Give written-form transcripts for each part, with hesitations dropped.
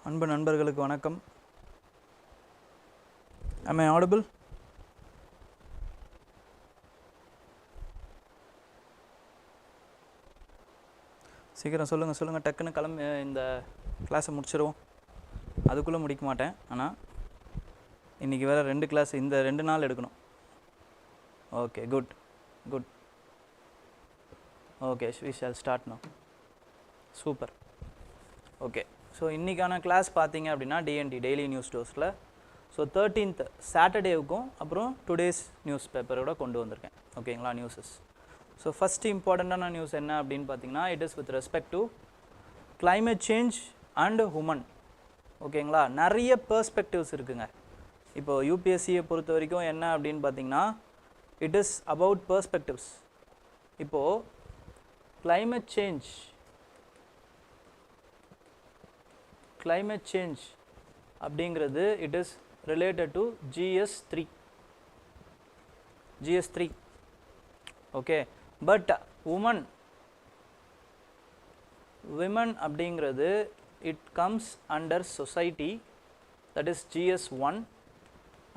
அன்பு நண்பர்களுக்கு வணக்கம். Am I audible? சீக்கிரம் சொல்லுங்கள் டக்குன்னு கிளம்பி இந்த கிளாஸை முடிச்சிடுவோம். அதுக்குள்ளே முடிக்க மாட்டேன், ஆனால் இன்றைக்கி வேறு 2 கிளாஸ், இந்த 2 நாள் எடுக்கணும். Okay, good. Okay, we shall start now. Super. Okay, so இன்றைக்கான கிளாஸ் பார்த்தீங்க அப்படின்னா DND டெய்லி நியூஸ் டோஸில். ஸோ 13th சாட்டர்டேவுக்கும் அப்புறம் டுடேஸ் நியூஸ் பேப்பரோட கொண்டு வந்திருக்கேன். ஓகேங்களா, நியூஸஸ். ஸோ ஃபஸ்ட்டு இம்பார்ட்டண்ட்டான நியூஸ் என்ன அப்படின்னு பார்த்தீங்கன்னா, it is with respect to climate change and woman. ஓகேங்களா, நிறைய பெர்ஸ்பெக்டிவ்ஸ் இருக்குங்க. இப்போது யூபிஎஸ்சியை பொறுத்த வரைக்கும் என்ன அப்படின்னு பார்த்தீங்கன்னா, இட் இஸ் அபவுட் பெர்ஸ்பெக்டிவ்ஸ். இப்போது climate சேஞ்ச் அப்படிங்கிறது it is related to GS3. Okay, but women அப்படிங்கிறது it comes under society, that is GS1,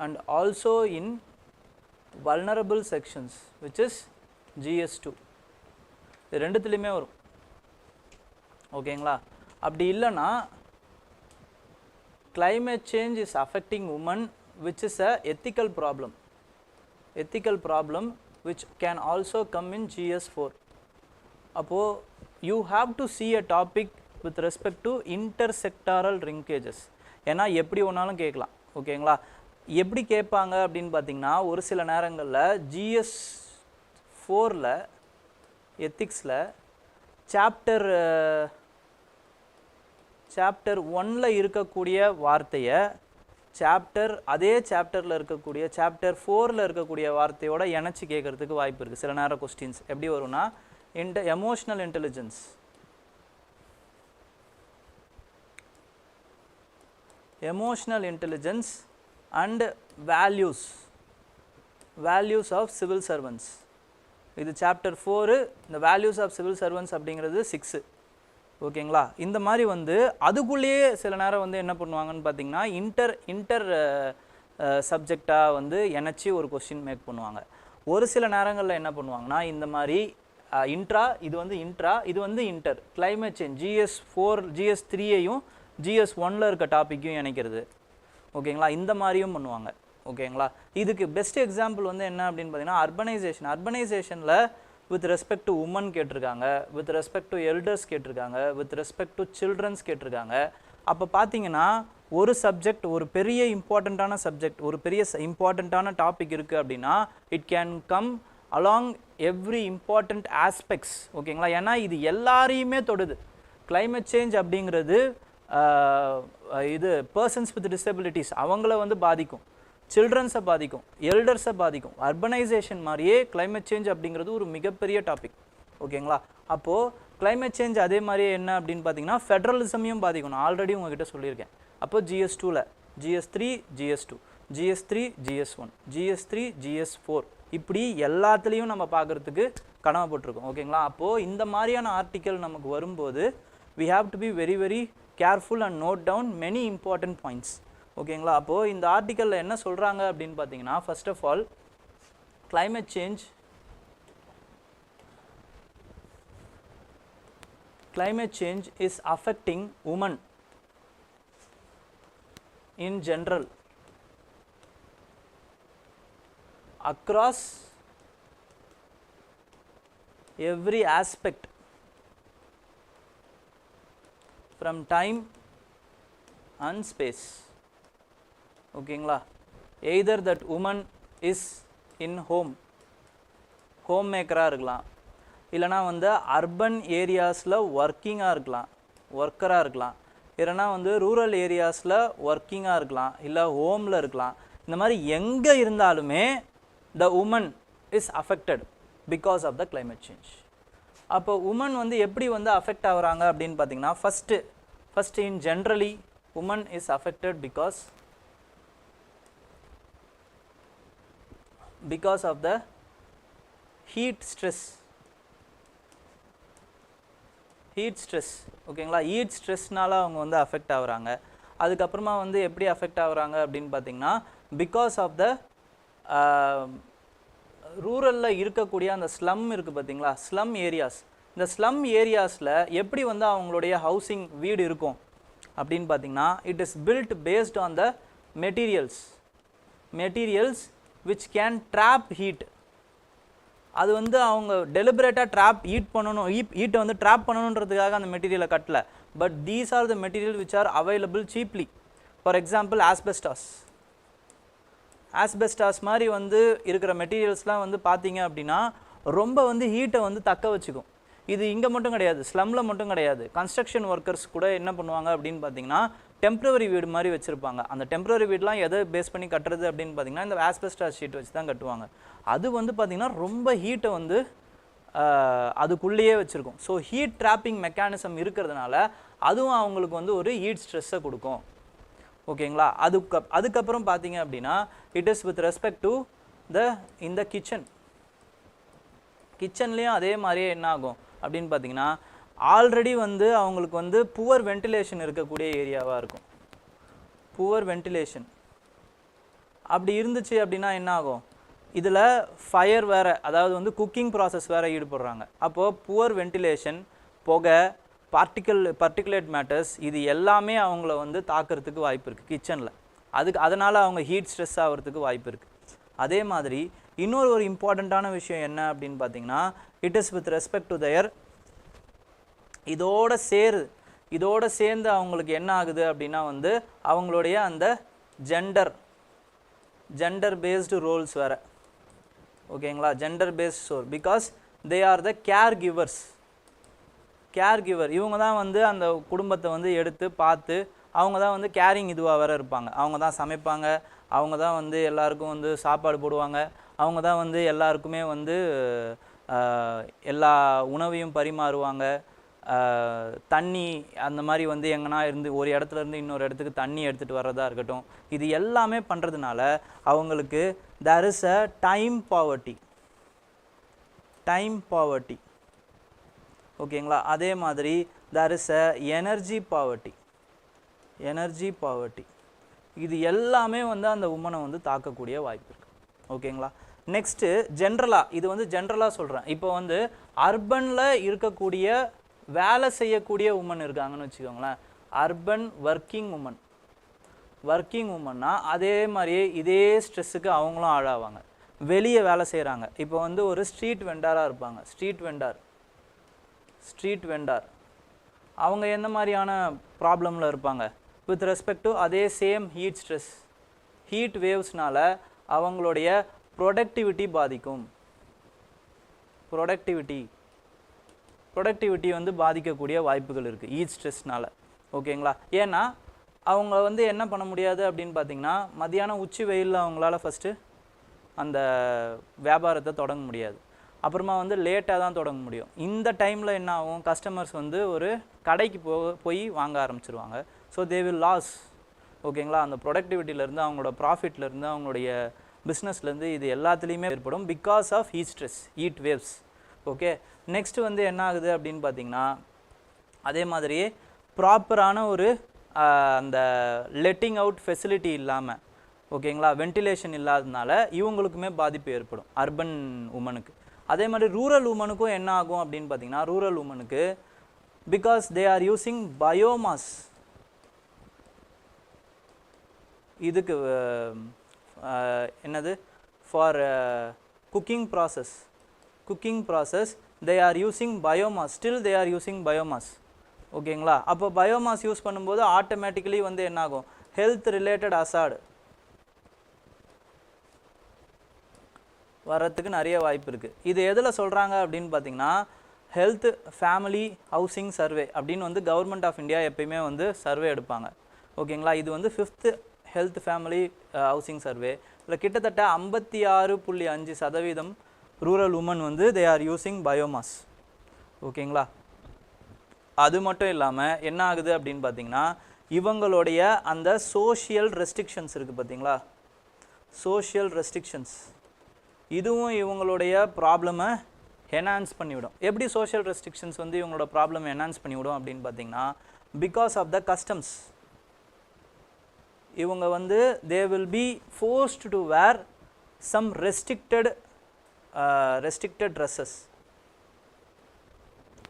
and also in vulnerable sections which is GS2. இது ரெண்டுத்துலேயுமே வரும். ஓகேங்களா, அப்படி இல்லைன்னா climate change is affecting women, which is a ethical problem which can also come in GS4. அப்போது you have to see a topic with respect to intersectoral linkages. ஏன்னா எப்படி ஒன்றாலும் கேட்கலாம். ஓகேங்களா, எப்படி கேட்பாங்க அப்படின்னு பார்த்தீங்கன்னா, ஒரு சில நேரங்களில் GS4ல் எத்திக்ஸில் சாப்டர் 1ல் இருக்கக்கூடிய வார்த்தையை அதே சாப்டரில் இருக்கக்கூடிய சாப்டர் 4ல் இருக்கக்கூடிய வார்த்தையோட இணைச்சி கேட்குறதுக்கு வாய்ப்பு இருக்குது. சில நேரம் கொஸ்டின்ஸ் எப்படி வரும்னா, emotional intelligence and values of civil servants. இது சாப்டர் 4. இந்த வேல்யூஸ் ஆஃப் சிவில் சர்வன்ட்ஸ் அப்படிங்கிறது 6. ஓகேங்களா, இந்த மாதிரி அதுக்குள்ளேயே சில நேரம் என்ன பண்ணுவாங்கன்னு பார்த்தீங்கன்னா, இன்டர் சப்ஜெக்டாக இணைச்சி ஒரு கொஸ்டின் மேக் பண்ணுவாங்க. ஒரு சில நேரங்களில் என்ன பண்ணுவாங்கன்னா, இந்த மாதிரி இது இன்டர் climate change GS4 GS3ஐயும் GS1ல் இருக்க டாப்பிக்கையும் இணைக்கிறது. ஓகேங்களா, இந்த மாதிரியும் பண்ணுவாங்க. ஓகேங்களா, இதுக்கு பெஸ்ட் எக்ஸாம்பிள் என்ன அப்படின்னு பார்த்தீங்கன்னா, அர்பனைசேஷனில் வித் ரெஸ்பெக்ட் டு உமன் கேட்டிருக்காங்க, வித் ரெஸ்பெக்ட் டு எல்டர்ஸ் கேட்டிருக்காங்க, வித் ரெஸ்பெக்ட் டு சில்ட்ரன்ஸ் கேட்டிருக்காங்க. அப்போ பார்த்தீங்கன்னா, ஒரு சப்ஜெக்ட், ஒரு பெரிய இம்பார்ட்டண்ட்டான சப்ஜெக்ட், ஒரு பெரிய இம்பார்ட்டண்ட்டான டாபிக் இருக்குது அப்படின்னா, it can come along every important aspects. ஓகேங்களா, ஏன்னா இது எல்லாரையுமே தொடுது. climate சேஞ்ச் அப்படிங்கிறது இது பர்சன்ஸ் வித் டிசபிலிட்டிஸ் அவங்கள பாதிக்கும், சில்ட்ரன்ஸை பாதிக்கும், எல்டர்ஸை பாதிக்கும். அர்பனைசேஷன் மாதிரியே climate சேஞ்ச் அப்படிங்கிறது ஒரு மிகப்பெரிய டாபிக். ஓகேங்களா, அப்போது climate சேஞ்ச் அதே மாதிரியே என்ன அப்படின்னு பார்த்தீங்கன்னா, ஃபெட்ரலிசமையும் பாதிக்கும். நான் ஆல்ரெடி உங்ககிட்ட சொல்லியிருக்கேன். அப்போது GS2ல் GS3 GS2 GS3 GS1 GS3 GS4 இப்படி எல்லாத்துலேயும் நம்ம பார்க்குறதுக்கு கடமைப்பட்டிருக்கோம். ஓகேங்களா, அப்போது இந்த மாதிரியான ஆர்டிக்கல் நமக்கு வரும்போது we have to be very very careful and note down many important points. ஓகேங்களா, அப்போது இந்த ஆர்டிக்கலில் என்ன சொல்கிறாங்க அப்படின்னு பார்த்தீங்கன்னா, first of all climate change is affecting women in general across every aspect from time and space. ஓகேங்களா, either that woman is in home மேக்கராக இருக்கலாம், இல்லைனா அர்பன் ஏரியாஸில் ஒர்க்கராக இருக்கலாம், இல்லைனா ரூரல் ஏரியாஸில் ஒர்க்கிங்காக இருக்கலாம், இல்லை ஹோமில் இருக்கலாம். இந்த மாதிரி எங்கே இருந்தாலுமே the woman is affected because of the climate change. அப்போ உமன் எப்படி அஃபெக்ட் ஆகுறாங்க அப்படின்னு பார்த்தீங்கன்னா, first in generally woman is affected because of the heat stress. ஓகேங்களா, ஹீட் ஸ்ட்ரெஸ்னால அவங்க அஃபெக்ட் ஆகுறாங்க. அதுக்கப்புறமா வந்து எப்படி அஃபெக்ட் ஆகுறாங்க அப்படின்னு பார்த்தீங்கன்னா பிகாஸ் ஆஃப் த ரூரலில் இருக்கக்கூடிய அந்த ஸ்லம் இருக்குது பார்த்தீங்களா, ஸ்லம் ஏரியாஸ். இந்த ஸ்லம் ஏரியாஸில் எப்படி வந்து அவங்களுடைய ஹவுசிங் வீடு இருக்கும் அப்படின்னு பார்த்தீங்கன்னா it is built based on the materials which can drop heat. அது வந்து அவங்க டெலிபரேட்டாக ஹீட்டை வந்து ட்ராப் பண்ணணுன்றதுக்காக அந்த மெட்டீரியலை கட்டல. But these are the material which are available cheaply. For example asbestos மாதிரி வந்து இருக்கிற மெட்டீரியல்ஸ்லாம் வந்து பார்த்தீங்க அப்படின்னா ரொம்ப வந்து ஹீட்டை வந்து தக்க வச்சுக்கும். இது இங்கே மட்டும் கிடையாது, ஸ்லம்மில் மட்டும் கிடையாது. கன்ஸ்ட்ரக்ஷன் ஒர்க்கர்ஸ் கூட என்ன பண்ணுவாங்க அப்படின்னு பார்த்தீங்கன்னா டெம்ப்ரவரி வீடு மாதிரி வச்சுருப்பாங்க. அந்த டெம்ப்ரவரி வீடெலாம் எதை பேஸ் பண்ணி கட்டுறது அப்படின்னு பார்த்தீங்கன்னா இந்த ஆஸ்பெஸ்டாஸ் ஷீட் வச்சு தான் கட்டுவாங்க. அது வந்து பார்த்திங்கன்னா ரொம்ப ஹீட்டை வந்து அதுக்குள்ளேயே வச்சுருக்கும். ஸோ ஹீட் ட்ராப்பிங் மெக்கானிசம் இருக்கிறதுனால அதுவும் அவங்களுக்கு வந்து ஒரு ஹீட் ஸ்ட்ரெஸ்ஸை கொடுக்கும். ஓகேங்களா. அதுக்கப்புறம் பார்த்தீங்க அப்படின்னா it is with respect to இந்த கிச்சன்லேயும் அதே மாதிரியே என்ன ஆகும் அப்படின்னு பார்த்தீங்கன்னா ஆல்ரெடி வந்து அவங்களுக்கு வந்து புவர் வென்டிலேஷன் இருக்கக்கூடிய ஏரியாவாக இருக்கும். புவர் வென்டிலேஷன் அப்படி இருந்துச்சு அப்படின்னா என்ன ஆகும், இதில் ஃபயர் வேறு, அதாவது வந்து குக்கிங் ப்ராசஸ் வேறு ஈடுபடுறாங்க. அப்போது புவர் வென்டிலேஷன், புகை, பார்ட்டிகுலேட் மேட்டர்ஸ் இது எல்லாமே அவங்கள வந்து தாக்கிறதுக்கு வாய்ப்பு இருக்குது கிச்சனில். அதனால் அவங்க ஹீட் ஸ்ட்ரெஸ் ஆகிறதுக்கு வாய்ப்பு இருக்குது. அதே மாதிரி இன்னொரு இம்பார்ட்டண்ட்டான விஷயம் என்ன அப்படின்னு பார்த்தீங்கன்னா it is with respect to their இதோட சேர்ந்து அவங்களுக்கு என்ன ஆகுது அப்படின்னா வந்து அவங்களுடைய அந்த ஜெண்டர் பேஸ்டு ரோல்ஸ் வேறு. ஓகேங்களா. Gender based role because they are the care giver. இவங்க தான் வந்து அந்த குடும்பத்தை வந்து எடுத்து பார்த்து அவங்க தான் வந்து கேரிங் இதுவாக வேறு இருப்பாங்க. அவங்க தான் சமைப்பாங்க, அவங்க தான் வந்து எல்லாருக்கும் வந்து சாப்பாடு போடுவாங்க, அவங்க தான் வந்து எல்லாருக்குமே வந்து எல்லா உணவையும் பரிமாறுவாங்க. தண்ணி அந்த மாதிரி வந்து எங்கன்னா இருந்து ஒரு இடத்துலேருந்து இன்னொரு இடத்துக்கு தண்ணி எடுத்துகிட்டு வர்றதா இருக்கட்டும், இது எல்லாமே பண்ணுறதுனால அவங்களுக்கு there is a time poverty. ஓகேங்களா. அதே மாதிரி there is a energy poverty. இது எல்லாமே வந்து அந்த உமனை வந்து தாக்கக்கூடிய வாய்ப்பு இருக்குது. ஓகேங்களா. நெக்ஸ்ட்டு ஜென்ரலாக, இது வந்து ஜென்ரலாக சொல்கிறேன். இப்போ வந்து அர்பனில் இருக்கக்கூடிய வேலை செய்யக்கூடிய உமன் இருக்காங்கன்னு வச்சுக்கோங்களேன். அர்பன் ஒர்க்கிங் உமன்னா அதே மாதிரியே இதே ஸ்ட்ரெஸ்ஸுக்கு அவங்களும் ஆளாவாங்க. வெளியே வேலை செய்கிறாங்க. இப்போ வந்து ஒரு ஸ்ட்ரீட் வெண்டாராக இருப்பாங்க. ஸ்ட்ரீட் வெண்டார் அவங்க எந்த மாதிரியான ப்ராப்ளமில் இருப்பாங்க வித் ரெஸ்பெக்ட் டு அதே சேம் ஹீட் வேவ்ஸ்னால அவங்களுடைய ப்ரொடக்டிவிட்டி பாதிக்கும். ப்ரொடக்டிவிட்டி வந்து பாதிக்கக்கூடிய வாய்ப்புகள் இருக்குது ஹீட் ஸ்ட்ரெஸ்னால். ஓகேங்களா. ஏன்னா அவங்க வந்து என்ன பண்ண முடியாது அப்படின்னு பார்த்தீங்கன்னா மதியானம் உச்சி வெயிலில் அவங்களால ஃபஸ்ட்டு அந்த வியாபாரத்தை தொடங்க முடியாது. அப்புறமா வந்து லேட்டாக தான் தொடங்க முடியும். இந்த டைமில் என்ன ஆகும், கஸ்டமர்ஸ் வந்து ஒரு கடைக்கு போய் வாங்க ஆரம்பிச்சிருவாங்க. So they will loss. ஓகேங்களா. அந்த ப்ரொடக்டிவிட்டியிலேருந்து அவங்களோட ப்ராஃபிட்லேருந்து அவங்களுடைய பிஸ்னஸ்லேருந்து இது எல்லாத்துலேயுமே ஏற்படும் because of heat waves. Okay. Next வந்து என்ன ஆகுது அப்படின்னு பார்த்தீங்கன்னா அதே மாதிரியே ப்ராப்பரான ஒரு அந்த லெட்டிங் அவுட் ஃபெசிலிட்டி இல்லாமல், ஓகேங்களா, வென்டிலேஷன் இல்லாததுனால இவங்களுக்குமே பாதிப்பு ஏற்படும் அர்பன் உமனுக்கு. அதே மாதிரி ரூரல் உமனுக்கும் என்ன ஆகும் அப்படின்னு பார்த்தீங்கன்னா ரூரல் உமனுக்கு because they are using biomass. இதுக்கு என்னது for cooking process they are using biomass. Still they are using biomass. ஓகேங்களா. அப்போ பயோமாஸ் யூஸ் பண்ணும்போது ஆட்டோமேட்டிக்கலி வந்து என்ன ஆகும், ஹெல்த் ரிலேட்டட் அசார்டு வரத்துக்கு நிறைய வாய்ப்பு இருக்குது. இது எதில் சொல்கிறாங்க அப்படின்னு பார்த்தீங்கன்னா ஹெல்த் ஃபேமிலி ஹவுசிங் சர்வே அப்படின்னு வந்து கவர்மெண்ட் ஆஃப் இந்தியா எப்பயுமே வந்து சர்வே எடுப்பாங்க. ஓகேங்களா. இது வந்து 5th health family housing survey. இதில் கிட்டத்தட்ட 56.5% ரூரல் உமன் வந்து தே ஆர் யூஸிங் பயோமாஸ். ஓகேங்களா. அது மட்டும் இல்லாமல் என்ன ஆகுது அப்படின்னு பார்த்தீங்கன்னா இவங்களுடைய அந்த சோஷியல் ரெஸ்ட்ரிக்ஷன்ஸ் இருக்குது பார்த்தீங்களா, சோஷியல் ரெஸ்ட்ரிக்ஷன்ஸ் இதுவும் இவங்களுடைய ப்ராப்ளமை என்ஹான்ஸ் பண்ணிவிடும். எப்படி சோஷியல் ரெஸ்ட்ரிக்ஷன்ஸ் வந்து இவங்களோட ப்ராப்ளம் என்ஹான்ஸ் பண்ணிவிடும் அப்படின்னு பார்த்தீங்கன்னா பிகாஸ் ஆஃப் த கஸ்டம்ஸ். இவங்க வந்து they will be forced to wear some restricted dresses.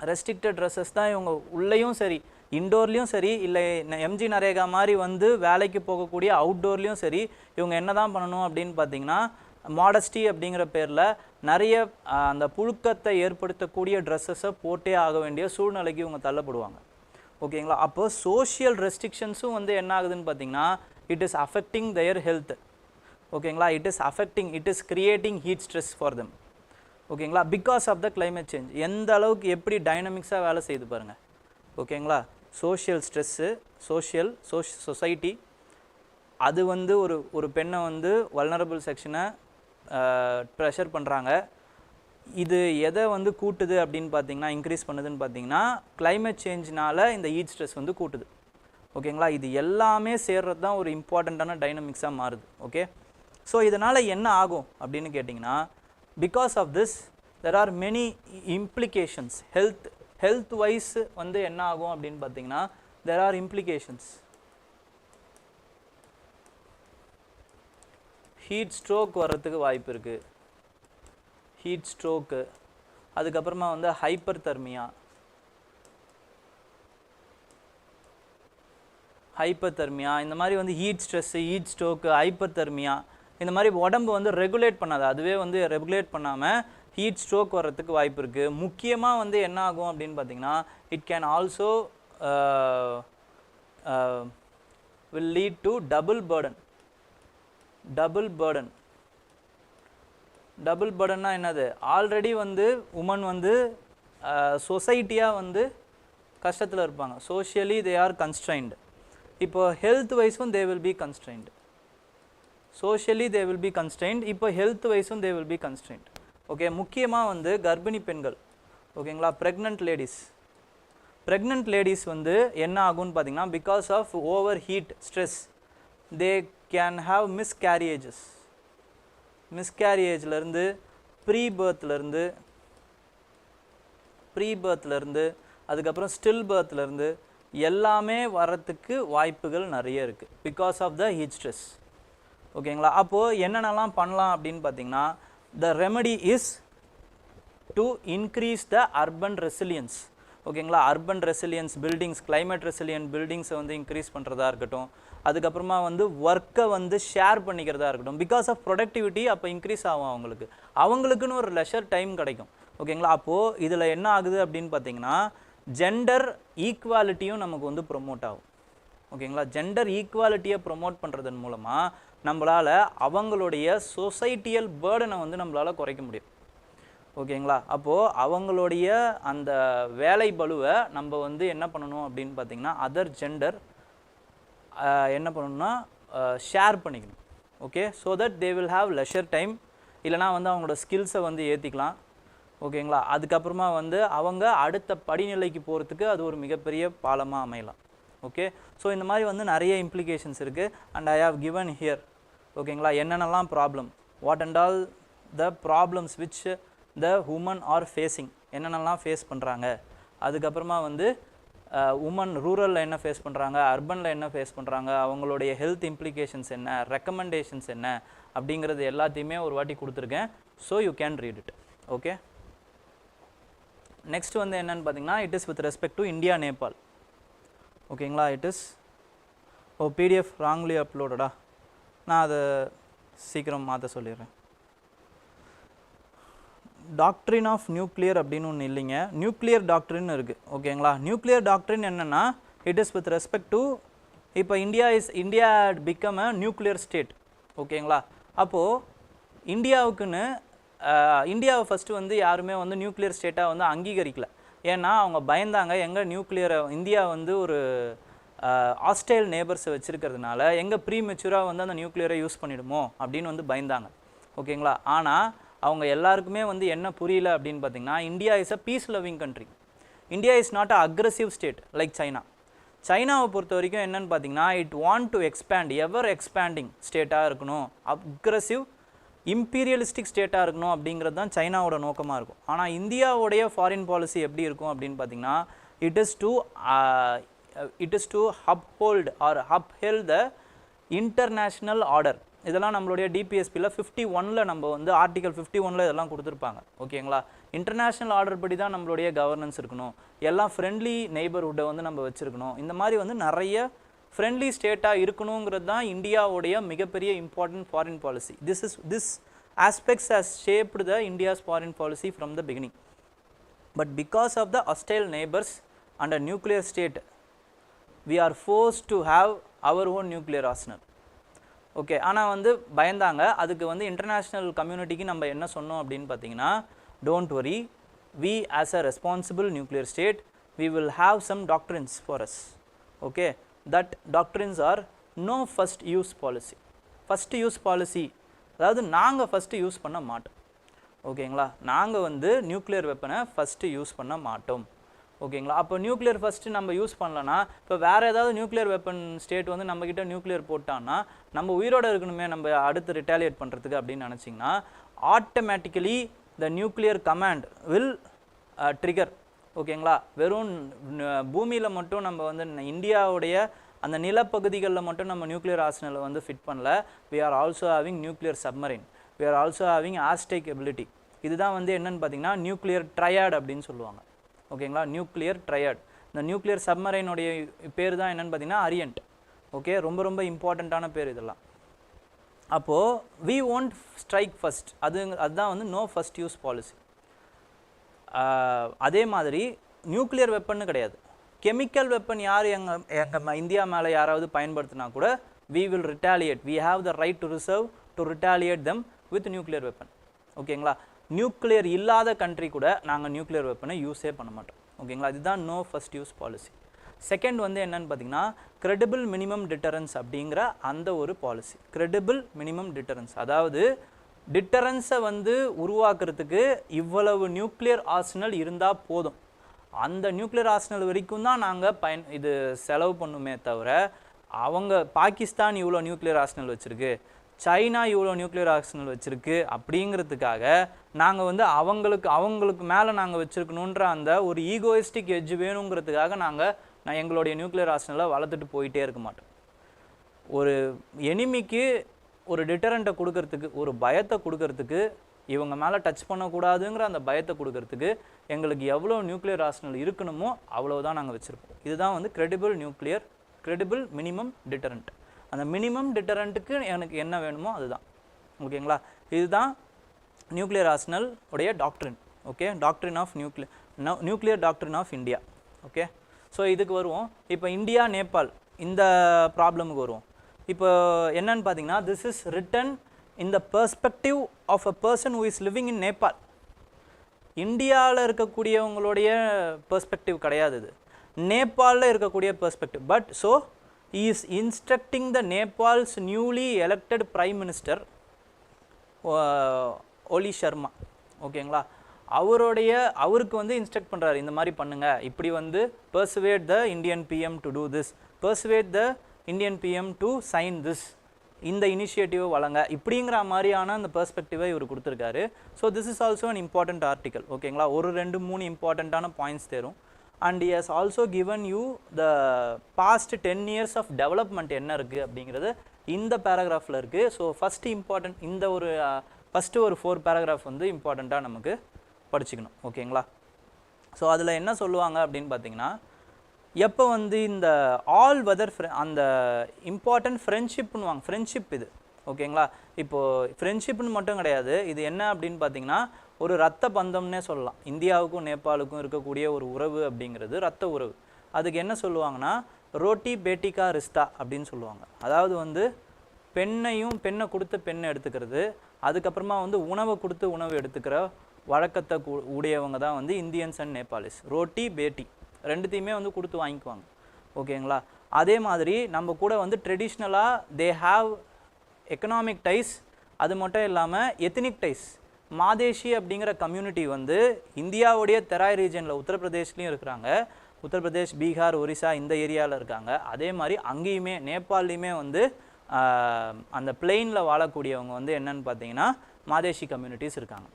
Restricted dresses தான் இவங்க உள்ளேயும் சரி இன்டோர்லேயும் சரி இல்லை எம்ஜி நரேகா மாதிரி வந்து வேலைக்கு போகக்கூடிய அவுட்டோர்லேயும் சரி இவங்க என்ன தான் பண்ணணும் அப்படின்னு பார்த்தீங்கன்னா மாடஸ்டி அப்படிங்கிற பேரில் நிறைய அந்த புழுக்கத்தை ஏற்படுத்தக்கூடிய ட்ரெஸ்ஸஸை போட்டே ஆக வேண்டிய சூழ்நிலைக்கு இவங்க தள்ளப்படுவாங்க. ஓகேங்களா? அப்போ சோஷியல் ரெஸ்ட்ரிக்ஷன்ஸும் வந்து என்ன ஆகுதுன்னு பார்த்தீங்கன்னா it is affecting their health. ஓகேங்களா? It is creating heat stress for them. ஓகேங்களா? Because of the climate change எந்த அளவுக்கு எப்படி டைனமிக்ஸாக வேலை செய்து பாருங்கள். ஓகேங்களா? சோஷியல் ஸ்ட்ரெஸ்ஸு சொசைட்டி அது வந்து ஒரு பெண்ணை வந்து வல்னரபிள் செக்ஷனை ப்ரெஷர் பண்ணுறாங்க. இது எதை வந்து கூட்டுது அப்படின்னு பார்த்தீங்கன்னா இன்க்ரீஸ் பண்ணுதுன்னு பார்த்தீங்கன்னா கிளைமேட் சேஞ்சினால் இந்த ஹீட் ஸ்ட்ரெஸ் வந்து கூட்டுது. ஓகேங்களா? இது எல்லாமே சேர்றது தான் ஒரு இம்பார்ட்டண்ட்டான டைனமிக்ஸாக மாறுது. ஓகே, ஸோ இதனால் என்ன ஆகும் அப்படின்னு கேட்டிங்கன்னா because of this there are many implications health wise வந்து என்ன ஆகும் அப்படின்னு பார்த்தீங்கன்னா there are implications. Heat stroke வர்றதுக்கு வாய்ப்பு இருக்குது. ஹீட் ஸ்ட்ரோக்கு, அதுக்கப்புறமா வந்து ஹைப்பர் தெர்மியா இந்த மாதிரி வந்து heat stress, heat stroke, hyperthermia இந்த மாதிரி உடம்பு வந்து ரெகுலேட் பண்ணாது. அதுவே வந்து ரெகுலேட் பண்ணாமல் ஹீட் ஸ்ட்ரோக் வர்றதுக்கு வாய்ப்பு இருக்குது. முக்கியமாக வந்து என்ன ஆகும் அப்படின்னு பார்த்தீங்கன்னா it can also will lead to double burden. என்னது? ஆல்ரெடி வந்து உமன் வந்து சொசைட்டியாக வந்து கஷ்டத்தில் இருப்பாங்க. Socially they are constrained. இப்போ ஹெல்த் வைஸும் they will be constrained. Socially they will be constrained. இப்போ ஹெல்த் வைஸும் they will be constrained. Okay, முக்கியமாக வந்து கர்ப்பிணி பெண்கள், ஓகேங்களா, ப்ரெக்னென்ட் லேடிஸ் வந்து என்ன ஆகும்னு பார்த்தீங்கன்னா because of over heat stress they can have மிஸ்கேரியேஜ்லேருந்து ப்ரீ பர்த்லேருந்து அதுக்கப்புறம் ஸ்டில் பர்த்லேருந்து எல்லாமே வரத்துக்கு வாய்ப்புகள் நிறைய இருக்குது because of the heat stress. ஓகேங்களா? அப்போது என்னென்னலாம் பண்ணலாம் அப்படின்னு பார்த்தீங்கன்னா the remedy is to increase the urban resilience. ஓகேங்களா? Urban resilience buildings, climate resilient பில்டிங்ஸை வந்து இன்க்ரீஸ் பண்ணுறதா இருக்கட்டும். அதுக்கப்புறமா வந்து ஒர்க்கை வந்து ஷேர் பண்ணிக்கிறதா இருக்கட்டும். பிகாஸ் ஆஃப் ப்ரொடக்டிவிட்டி அப்போ இன்க்ரீஸ் ஆகும் அவங்களுக்குன்னு ஒரு லெஷர் டைம் கிடைக்கும். ஓகேங்களா? அப்போது இதில் என்ன ஆகுது அப்படின்னு பார்த்தீங்கன்னா ஜெண்டர் ஈக்குவாலிட்டியும் நமக்கு வந்து ப்ரொமோட் ஆகும். ஓகேங்களா? ஜெண்டர் ஈக்குவாலிட்டியை ப்ரொமோட் பண்ணுறதன் மூலமாக நம்மளால் அவங்களுடைய சொசைட்டியல் பேர்டனை வந்து நம்மளால் குறைக்க முடியும். ஓகேங்களா? அப்போது அவங்களுடைய அந்த வேலை பளுவை நம்ம வந்து என்ன பண்ணணும் அப்படின்னு பார்த்தீங்கன்னா அதர் ஜெண்டர் என்ன பண்ணணும்னா ஷேர் பண்ணிக்கணும். Okay, so that they will have leisure time. இல்லைனா வந்து அவங்களோட ஸ்கில்ஸை வந்து ஏற்றிக்கலாம். ஓகேங்களா? அதுக்கப்புறமா வந்து அவங்க அடுத்த படிநிலைக்கு போகிறதுக்கு அது ஒரு மிகப்பெரிய பாலமாக அமையலாம். ஓகே, ஸோ இந்த மாதிரி வந்து நிறைய இம்ப்ளிகேஷன்ஸ் இருக்குது. And I have given here. ஓகேங்களா? என்னென்னலாம் problem, what and all the problems which the woman are facing, என்னென்னலாம் ஃபேஸ் பண்ணுறாங்க. அதுக்கப்புறமா வந்து உமன் ரூரலில் என்ன ஃபேஸ் பண்ணுறாங்க, அர்பனில் என்ன ஃபேஸ் பண்ணுறாங்க, அவங்களுடைய ஹெல்த் இம்ப்ளிகேஷன்ஸ் என்ன, ரெக்கமெண்டேஷன்ஸ் என்ன அப்படிங்கிறது எல்லாத்தையுமே ஒரு வாட்டி கொடுத்துருக்கேன். So you can read it. Okay, next வந்து என்னென்னு பார்த்தீங்கன்னா it is with respect to India Nepal. ஓகேங்களா? இட் இஸ் பிடிஎஃப் ராங்லி அப்லோடடா, நான் அதை சீக்கிரம் மாற்ற சொல்லிடுறேன். டாக்ட்ரின் ஆஃப் நியூக்ளியர் அப்படின்னு ஒன்று இல்லைங்க, நியூக்ளியர் டாக்ட்ரின் இருக்குது. ஓகேங்களா? நியூக்ளியர் டாக்ட்ரின் என்னென்னா it is with respect to இப்போ India become a nuclear state. ஓகேங்களா? அப்போது இந்தியாவை ஃபஸ்ட்டு வந்து யாருமே வந்து நியூக்ளியர் ஸ்டேட்டாக வந்து அங்கீகரிக்கல. ஏன்னா அவங்க பயந்தாங்க எங்கே நியூக்ளியரை இந்தியா வந்து ஒரு ஹாஸ்டைல் நேபர்ஸை வச்சுருக்கிறதுனால எங்கே ப்ரீமெச்சூராக வந்து அந்த நியூக்ளியரை யூஸ் பண்ணிடுமோ அப்படின்னு வந்து பயந்தாங்க. ஓகேங்களா? ஆனால் அவங்க எல்லாருக்குமே வந்து என்ன புரியல அப்படின்னு பார்த்தீங்கன்னா India is a peace loving country. India is not a aggressive state like சைனாவை பொறுத்த வரைக்கும் என்னன்னு பார்த்தீங்கன்னா it want to expand, ever expanding ஸ்டேட்டாக இருக்கணும், அக்ரெசிவ் இம்பீரியலிஸ்டிக் ஸ்டேட்டாக இருக்கணும் அப்படிங்கிறது தான் சைனாவோட நோக்கமாக இருக்கும். ஆனால் இந்தியாவுடைய ஃபாரின் பாலிசி எப்படி இருக்கும் அப்படின்னு பார்த்தீங்கன்னா it is to uphold or upheld the international order, இதெல்லாம் நம்மளுடைய டிபிஎஸ்பியில் 51ல் நம்ம வந்து ஆர்டிகல் 51ல் இதெல்லாம் கொடுத்துருப்பாங்க. ஓகேங்களா, இன்டர்நேஷ்னல் ஆர்டர் படி தான் நம்மளுடைய கவர்னன்ஸ் இருக்கணும், எல்லாம் ஃப்ரெண்ட்லி நெய்பர்ஹுட்டை வந்து நம்ம வச்சுருக்கணும், இந்த மாதிரி வந்து நிறைய ஃப்ரெண்ட்லி ஸ்டேட்டாக இருக்கணுங்கிறது தான் இந்தியாவுடைய மிகப்பெரிய important foreign policy. This aspects has shaped the India's foreign policy from the beginning. But because of the hostile neighbors and a nuclear state, we are forced to have our own nuclear arsenal. Okay, ஆனால் வந்து பயந்தாங்க. அதுக்கு வந்து international கம்யூனிட்டிக்கு நம்ம என்ன சொன்னோம் அப்படின்னு பார்த்தீங்கன்னா, don't worry, we as a responsible nuclear state, we will have some doctrines for us. Okay, that doctrines are no first use policy. First use policy அதாவது நாங்கள் ஃபஸ்ட்டு யூஸ் பண்ண மாட்டோம். ஓகேங்களா, நாங்கள் வந்து நியூக்ளியர் வெப்பனை ஃபஸ்ட்டு யூஸ் பண்ண மாட்டோம். ஓகேங்களா, அப்போ நியூக்ளியர் ஃபஸ்ட்டு நம்ம யூஸ் பண்ணலன்னா, இப்போ வேறு ஏதாவது நியூக்ளியர் வெப்பன் ஸ்டேட் வந்து நம்மக்கிட்ட நியூக்ளியர் போட்டான்னா நம்ம உயிரோடு இருக்கணுமே நம்ம அடுத்து ரிட்டாலியேட் பண்ணுறதுக்கு அப்படின்னு நினச்சிங்கன்னா, automatically the nuclear command will trigger. ஓகேங்களா, வெறும் பூமியில் மட்டும் நம்ம வந்து இந்தியாவுடைய அந்த நிலப்பகுதிகளில் மட்டும் நம்ம நியூக்ளியர் ஆர்சனலை வந்து ஃபிட் பண்ணல. we are also having nuclear submarine, we are also having aztec ability. இதுதான் வந்து என்னன்னு பார்த்தீங்கன்னா நியூக்ளியர் ட்ரையாட் அப்படின்னு சொல்லுவாங்க. ஓகேங்களா, நியூக்ளியர் ட்ரையாட். இந்த நியூக்ளியர் சப்மரைனுடைய பேர் தான் என்னன்னு பார்த்தீங்கன்னா அரியன்ட். ஓகே, ரொம்ப ரொம்ப இம்பார்ட்டண்ட்டான பேர் இதெல்லாம். அப்போது we won't strike first, அதுதான் வந்து நோ ஃபர்ஸ்ட் யூஸ் பாலிசி. அதே மாதிரி நியூக்ளியர் வெப்பன்னு கிடையாது, கெமிக்கல் வெப்பன் யார் எங்கள் இந்தியா மேலே யாராவது பயன்படுத்தினா கூட we will retaliate, we have the right to reserve to retaliate them with nuclear weapon. ஓகேங்களா, நியூக்ளியர் இல்லாத கண்ட்ரி கூட நாங்கள் நியூக்ளியர் வெப்பனை யூஸே பண்ண மாட்டோம். ஓகேங்களா, இதுதான் no first use policy. Second வந்து என்னன்னு பார்த்தீங்கன்னா credible minimum deterrence அப்படிங்கிற அந்த ஒரு பாலிசி. credible minimum deterrence, அதாவது டிட்டரன்ஸை வந்து உருவாக்குறதுக்கு இவ்வளவு நியூக்ளியர் ஆர்சனல் இருந்தால் போதும், அந்த நியூக்ளியர் ஆர்சனல் வரைக்கும் தான் நாங்கள் இது செலவு பண்ணுமே தவிர, அவங்க பாகிஸ்தான் இவ்வளோ நியூக்ளியர் ஆர்சனல் வச்சுருக்கு, சைனா இவ்வளோ நியூக்ளியர் ஆர்சனல் வச்சுருக்கு அப்படிங்கிறதுக்காக நாங்கள் வந்து அவங்களுக்கு மேலே நாங்கள் வச்சுருக்கணுன்ற அந்த ஒரு ஈகோயிஸ்டிக் எட்ஜ் வேணுங்கிறதுக்காக நான் எங்களுடைய நியூக்ளியர் ஆர்சனலை வளர்த்துட்டு போயிட்டே இருக்க மாட்டோம். ஒரு எனிமிக்கு ஒரு டிட்டரண்ட்டை கொடுக்கறதுக்கு, ஒரு பயத்தை கொடுக்கறதுக்கு, இவங்க மேலே டச் பண்ணக்கூடாதுங்கிற அந்த பயத்தை கொடுக்கறதுக்கு எங்களுக்கு எவ்வளோ நியூக்ளியர் ஆர்சனல் இருக்கணுமோ அவ்வளோதான் நாங்கள் வச்சுருப்போம். இதுதான் வந்து credible minimum deterrent. அந்த மினிமம் டிட்டரண்ட்டுக்கு எனக்கு என்ன வேணுமோ அதுதான். ஓகேங்களா, இதுதான் நியூக்ளியர் ஆர்சனல் உடைய doctrine. Okay, doctrine of nuclear doctrine of India. Okay, so இதுக்கு வருவோம். இப்போ இந்தியா நேபாள் இந்த ப்ராப்ளமுக்கு வருவோம். இப்போ என்னன்னு பார்த்தீங்கன்னா, this is written in the perspective of a person who is living in Nepal. இந்தியாவில் இருக்கக்கூடியவங்களுடைய பெர்ஸ்பெக்டிவ் கிடையாது, இது நேபாளில் இருக்கக்கூடிய perspective. But so he is instructing the Nepal's newly elected prime minister ஒலி சர்மா. ஓகேங்களா, அவருக்கு வந்து இன்ஸ்ட்ரக்ட் பண்ணுறாரு, இந்த மாதிரி பண்ணுங்க, இப்படி வந்து persuade the Indian PM to do this, persuade the Indian PM to sign this, இந்த இனிஷியேட்டிவை வழங்க, இப்படிங்கிற மாதிரியான அந்த பெர்ஸ்பெக்டிவை இவர் கொடுத்துருக்காரு. So this is also an important article. ஓகேங்களா, ஒரு 2-3 இம்பார்ட்டண்ட்டான பாயிண்ட்ஸ் தரும். And he has also given you the past 10 years of development என்ன இருக்குது அப்படிங்கிறது இந்த பேராகிராஃபில் இருக்குது. ஸோ ஃபஸ்ட்டு இம்பார்ட்டன்ட் இந்த ஒரு ஃபஸ்ட்டு ஒரு 4 பேராகிராஃப் வந்து இம்பார்ட்டண்ட்டாக நமக்கு படிச்சுக்கணும். ஓகேங்களா, ஸோ அதில் என்ன சொல்லுவாங்க அப்படின்னு பார்த்தீங்கன்னா, எப்போ வந்து இந்த ஆல் வெதர் அந்த இம்பார்ட்டன்ட் ஃப்ரெண்ட்ஷிப்னுவாங்க, ஃப்ரெண்ட்ஷிப் இது. ஓகேங்களா, இப்போது ஃப்ரெண்ட்ஷிப்னு மட்டும் கிடையாது, இது என்ன அப்படின்னு பார்த்தீங்கன்னா ஒரு ரத்த பந்தம்னே சொல்லலாம். இந்தியாவுக்கும் நேபாளுக்கும் இருக்கக்கூடிய ஒரு உறவு அப்படிங்கிறது ரத்த உறவு. அதுக்கு என்ன சொல்லுவாங்கன்னா ரோட்டி பேட்டிகா ரிஸ்தா அப்படின்னு சொல்லுவாங்க. அதாவது வந்து பெண்ணை கொடுத்து பெண்ணை எடுத்துக்கிறது, அதுக்கப்புறமா வந்து உணவை கொடுத்து உணவு எடுத்துக்கிற வழக்கத்தை உடையவங்க தான் வந்து இந்தியன்ஸ் அண்ட் நேபாளிஸ். ரோட்டி பேட்டி ரெண்டுத்தையுமே வந்து கொடுத்து வாங்கிக்குவாங்க. ஓகேங்களா, அதே மாதிரி நம்ம கூட வந்து ட்ரெடிஷ்னலாக தே ஹாவ் எக்கனாமிக் டைஸ், அது மட்டும் இல்லாமல் எத்னிக் டைஸ். மாதேஷி அப்படிங்கிற கம்யூனிட்டி வந்து இந்தியாவுடைய தெராய் ரீஜனில் உத்தரப்பிரதேஷ்லேயும் இருக்கிறாங்க, உத்தரப்பிரதேஷ், பீகார், ஒரிசா இந்த ஏரியாவில் இருக்காங்க. அதே மாதிரி அங்கேயுமே நேபாள்லேயுமே வந்து அந்த பிளெயினில் வாழக்கூடியவங்க வந்து என்னன்னு பார்த்தீங்கன்னா மாதேஷி கம்யூனிட்டிஸ் இருக்காங்க.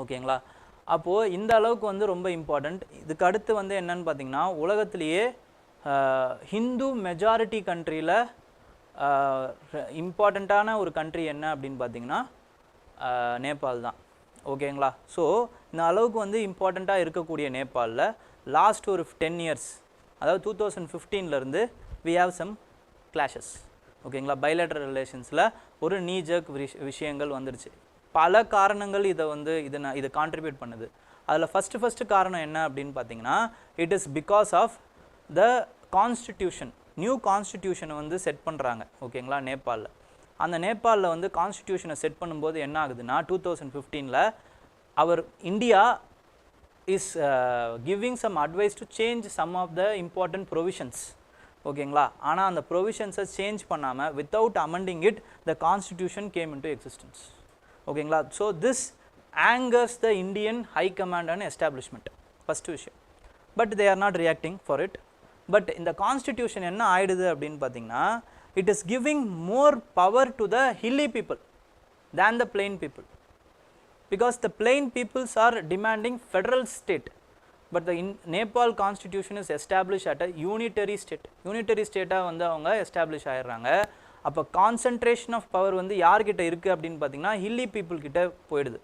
ஓகேங்களா, அப்போது இந்த அளவுக்கு வந்து ரொம்ப இம்பார்ட்டண்ட். இதுக்கு அடுத்து வந்து என்னன்னு பார்த்தீங்கன்னா உலகத்திலேயே ஹிந்து மெஜாரிட்டி கண்ட்ரியில் இம்பார்ட்டண்ட்டான ஒரு கண்ட்ரி என்ன அப்படின்னு பார்த்தீங்கன்னா நேபாள் தான். ஓகேங்களா? ஸோ இந்த அளவுக்கு வந்து இம்பார்ட்டண்ட்டாக இருக்கக்கூடிய நேபாளில் லாஸ்ட் ஒரு 10 இயர்ஸ், அதாவது 2015லேருந்து வி ஹாவ் சம் கிளாஷஸ். ஓகேங்களா? பைலேட்ரல் ரிலேஷன்ஸில் ஒரு நீ ஜர்க் விஷயங்கள் வந்துடுச்சு. பல காரணங்கள் இதை கான்ட்ரிபியூட் பண்ணுது. அதில் ஃபஸ்ட்டு காரணம் என்ன அப்படின்னு பார்த்தீங்கன்னா, it is because of the constitution. New கான்ஸ்டிடியூஷனை வந்து செட் பண்ணுறாங்க. ஓகேங்களா? நேபாளில் அந்த நேபாளில் வந்து கான்ஸ்டிடியூஷனை செட் பண்ணும்போது என்ன ஆகுதுன்னா 2015ல் our India is giving some advice to change some of the important provisions. ஓகேங்களா? ஆனால் அந்த ப்ரொவிஷன்ஸை சேஞ்ச் பண்ணாமல் without amending it the constitution came into existence. ஓகேங்களா? So this angers the Indian high command and establishment, first விஷயம். But they are not reacting for it. But இந்த constitution என்ன ஆயிடுது அப்படின்னு பார்த்தீங்கன்னா, it is giving more power to the hilly people than the plain people, because the plain peoples are demanding federal state, but the Nepal constitution is established at a unitary state. Unitary state வந்து அவங்க establish ஆயிடுறாங்க. அப்போ concentration of power வந்து யார்கிட்ட இருக்குது அப்படின்னு பார்த்தீங்கன்னா hilly people கிட்ட போயிடுது.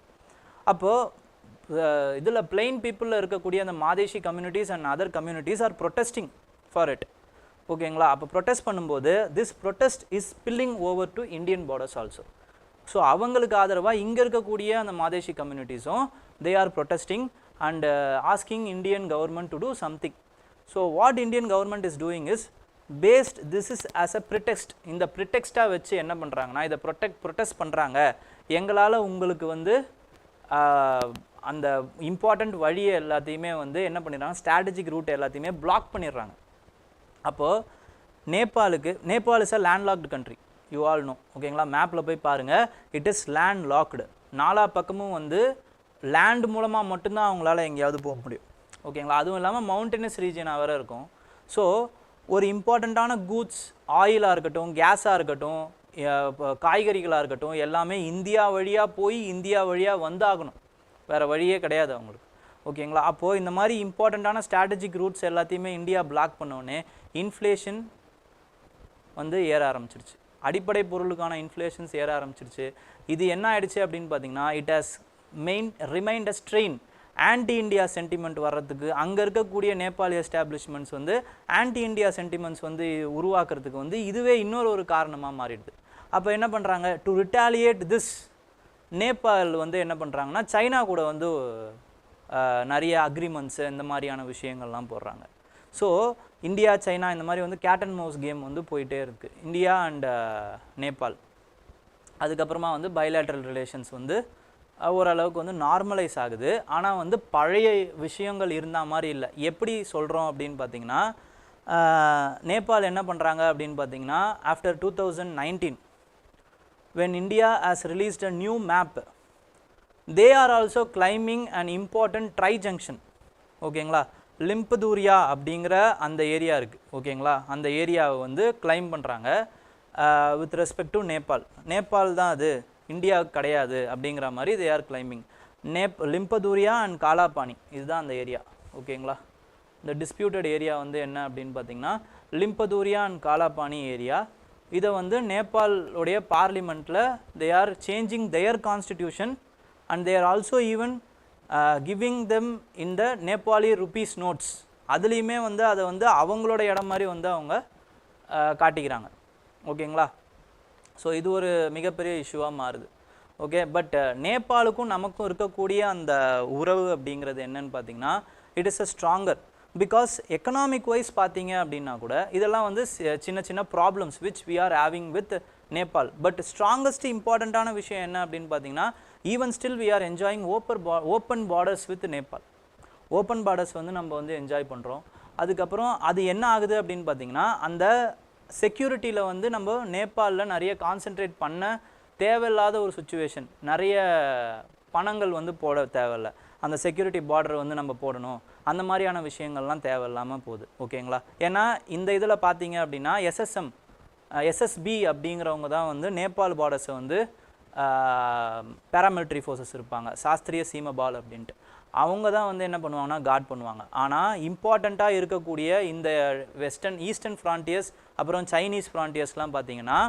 அப்போது இதில் பிளெயின் பீப்புளில் இருக்கக்கூடிய அந்த Madheshi communities and other communities are protesting for it. ஓகேங்களா? அப்போ ப்ரொட்டஸ்ட் பண்ணும்போது this protest is spilling over to Indian borders also. So அவங்களுக்கு ஆதரவாக இங்கே இருக்கக்கூடிய அந்த மாதேஷி கம்யூனிட்டிஸும் they are protesting and asking Indian government to do something. So what Indian government is doing is based this is as a pretext. இந்த ப்ரிடெக்ஸ்டாக வச்சு என்ன பண்ணுறாங்கன்னா, இதை ப்ரொட்டஸ்ட் பண்ணுறாங்க, எங்களால் உங்களுக்கு வந்து அந்த இம்பார்ட்டண்ட் வழியை எல்லாத்தையுமே வந்து என்ன பண்ணிடுறாங்க, ஸ்ட்ராட்டஜிக் ரூட் எல்லாத்தையுமே பிளாக் பண்ணிடுறாங்க. அப்போது Nepal is a landlocked country, you all know. ஓகேங்களா? மேப்பில் போய் பாருங்கள், இட் இஸ் லேண்ட் லாக்டு. நாலா பக்கமும் வந்து லேண்ட் மூலமாக மட்டும்தான் அவங்களால எங்கேயாவது போக முடியும். ஓகேங்களா? அதுவும் இல்லாமல் மவுண்டனஸ் ரீஜனாக வேறு இருக்கும். ஸோ ஒரு இம்பார்ட்டண்ட்டான கூட்ஸ், ஆயிலாக இருக்கட்டும், கேஸாக இருக்கட்டும், காய்கறிகளாக இருக்கட்டும், எல்லாமே இந்தியா வழியாக போய் இந்தியா வழியாக வந்தாகணும், வேறு வழியே கிடையாது அவங்களுக்கு. ஓகேங்களா? அப்போது இந்த மாதிரி இம்பார்ட்டண்ட்டான ஸ்ட்ராட்டஜிக் ரூட்ஸ் எல்லாத்தையுமே இந்தியா பிளாக் பண்ணோடனே இன்ஃப்ளேஷன் வந்து ஏற ஆரம்பிச்சிருச்சு. அடிப்படை பொருளுக்கான இன்ஃப்ளேஷன்ஸ் ஏற ஆரம்பிச்சிருச்சு. இது என்ன ஆயிடுச்சு அப்படின்னு பார்த்தீங்கன்னா, it has remind a strain. Anti India sentiment வர்றதுக்கு, அங்கே இருக்கக்கூடிய நேபாளி எஸ்டாப்ளிஷ்மெண்ட்ஸ் வந்து ஆன்டி இண்டியா சென்டிமெண்ட்ஸ் வந்து உருவாக்குறதுக்கு வந்து இதுவே இன்னொரு காரணமாக மாறிடுது. அப்போ என்ன பண்ணுறாங்க, டு ரிட்டாலியேட் திஸ், நேபாள் வந்து என்ன பண்ணுறாங்கன்னா சைனா கூட வந்து நிறைய அக்ரிமெண்ட்ஸு இந்த மாதிரியான விஷயங்கள்லாம் போடுறாங்க. ஸோ இந்தியா சைனா இந்த மாதிரி வந்து கேட் அண்ட் மவுஸ் கேம் வந்து போயிட்டே இருக்குது, இந்தியா அண்ட் நேபாள். அதுக்கப்புறமா வந்து பைலேட்ரல் ரிலேஷன்ஸ் வந்து ஓரளவுக்கு வந்து நார்மலைஸ் ஆகுது. ஆனால் வந்து பழைய விஷயங்கள் இருந்தால் மாதிரி இல்லை. எப்படி சொல்கிறோம் அப்படின்னு பார்த்தீங்கன்னா, நேபாள் என்ன பண்ணுறாங்க அப்படின்னு பார்த்தீங்கன்னா, after 2019 when India has released a new map, they are also climbing an important tri-junction. ஓகேங்களா? லிம்பதூரியா அப்படிங்கிற அந்த ஏரியா இருக்குது. ஓகேங்களா? அந்த ஏரியாவை வந்து கிளைம் பண்ணுறாங்க வித் ரெஸ்பெக்ட் டு நேபாள் தான் அது, இந்தியாவுக்கு கிடையாது அப்படிங்கிற மாதிரி they are claiming. Limpiyadhura and Kalapani இதுதான் அந்த ஏரியா. ஓகேங்களா? இந்த டிஸ்பியூட்டட் ஏரியா வந்து என்ன அப்படின்னு பார்த்தீங்கன்னா லிம்பதூரியா அண்ட் காலாபானி ஏரியா. இதை வந்து நேபாளுடைய பார்லிமெண்ட்டில் they are changing their constitution and they are also even giving them in the Nepali rupees notes. அதுலேயுமே வந்து அதை வந்து அவங்களோட இடம் மாதிரி வந்து அவங்க காட்டிக்கிறாங்க. ஓகேங்களா? ஸோ இது ஒரு மிகப்பெரிய இஷ்யூவாக மாறுது. ஓகே, பட் நேபாளுக்கும் நமக்கும் இருக்கக்கூடிய அந்த உறவு அப்படிங்கிறது என்னன்னு பார்த்தீங்கன்னா, it is a stronger because economic wise பார்த்தீங்க அப்படின்னா கூட இதெல்லாம் வந்து சின்ன சின்ன problems which we are having with Nepal. But strongest இம்பார்ட்டண்ட்டான விஷயம் என்ன அப்படின்னு பார்த்தீங்கன்னா, even still we are enjoying open borders with Nepal. Open borders வந்து நம்ம வந்து என்ஜாய் பண்ணுறோம். அதுக்கப்புறம் அது என்ன ஆகுது அப்படின்னு பார்த்தீங்கன்னா, அந்த செக்யூரிட்டியில் வந்து நம்ம நேபாளில் நிறைய கான்சென்ட்ரேட் பண்ண தேவையில்லாத ஒரு சுச்சுவேஷன், நிறைய பணங்கள் வந்து போட தேவையில்லை, அந்த செக்யூரிட்டி பார்டர் வந்து நம்ம போடணும், அந்த மாதிரியான விஷயங்கள்லாம் தேவையில்லாமல் போகுது. ஓகேங்களா? ஏன்னா இந்த இதில் பார்த்தீங்க அப்படின்னா எஸ்எஸ்பி அப்படிங்கிறவங்க தான் வந்து நேபாள் பார்டர்ஸை வந்து பேராமிலிட்ரி ஃபோர்ஸஸ் இருப்பாங்க, சாஸ்திரிய சீமபால் அப்படின்ட்டு. அவங்க தான் வந்து என்ன பண்ணுவாங்கன்னா கார்ட் பண்ணுவாங்க. ஆனால் இம்பார்ட்டண்ட்டாக இருக்கக்கூடிய இந்த ஈஸ்டர்ன் ஃப்ரான்டியர்ஸ் அப்புறம் சைனீஸ் ஃப்ரான்டியர்ஸ்லாம் பார்த்தீங்கன்னா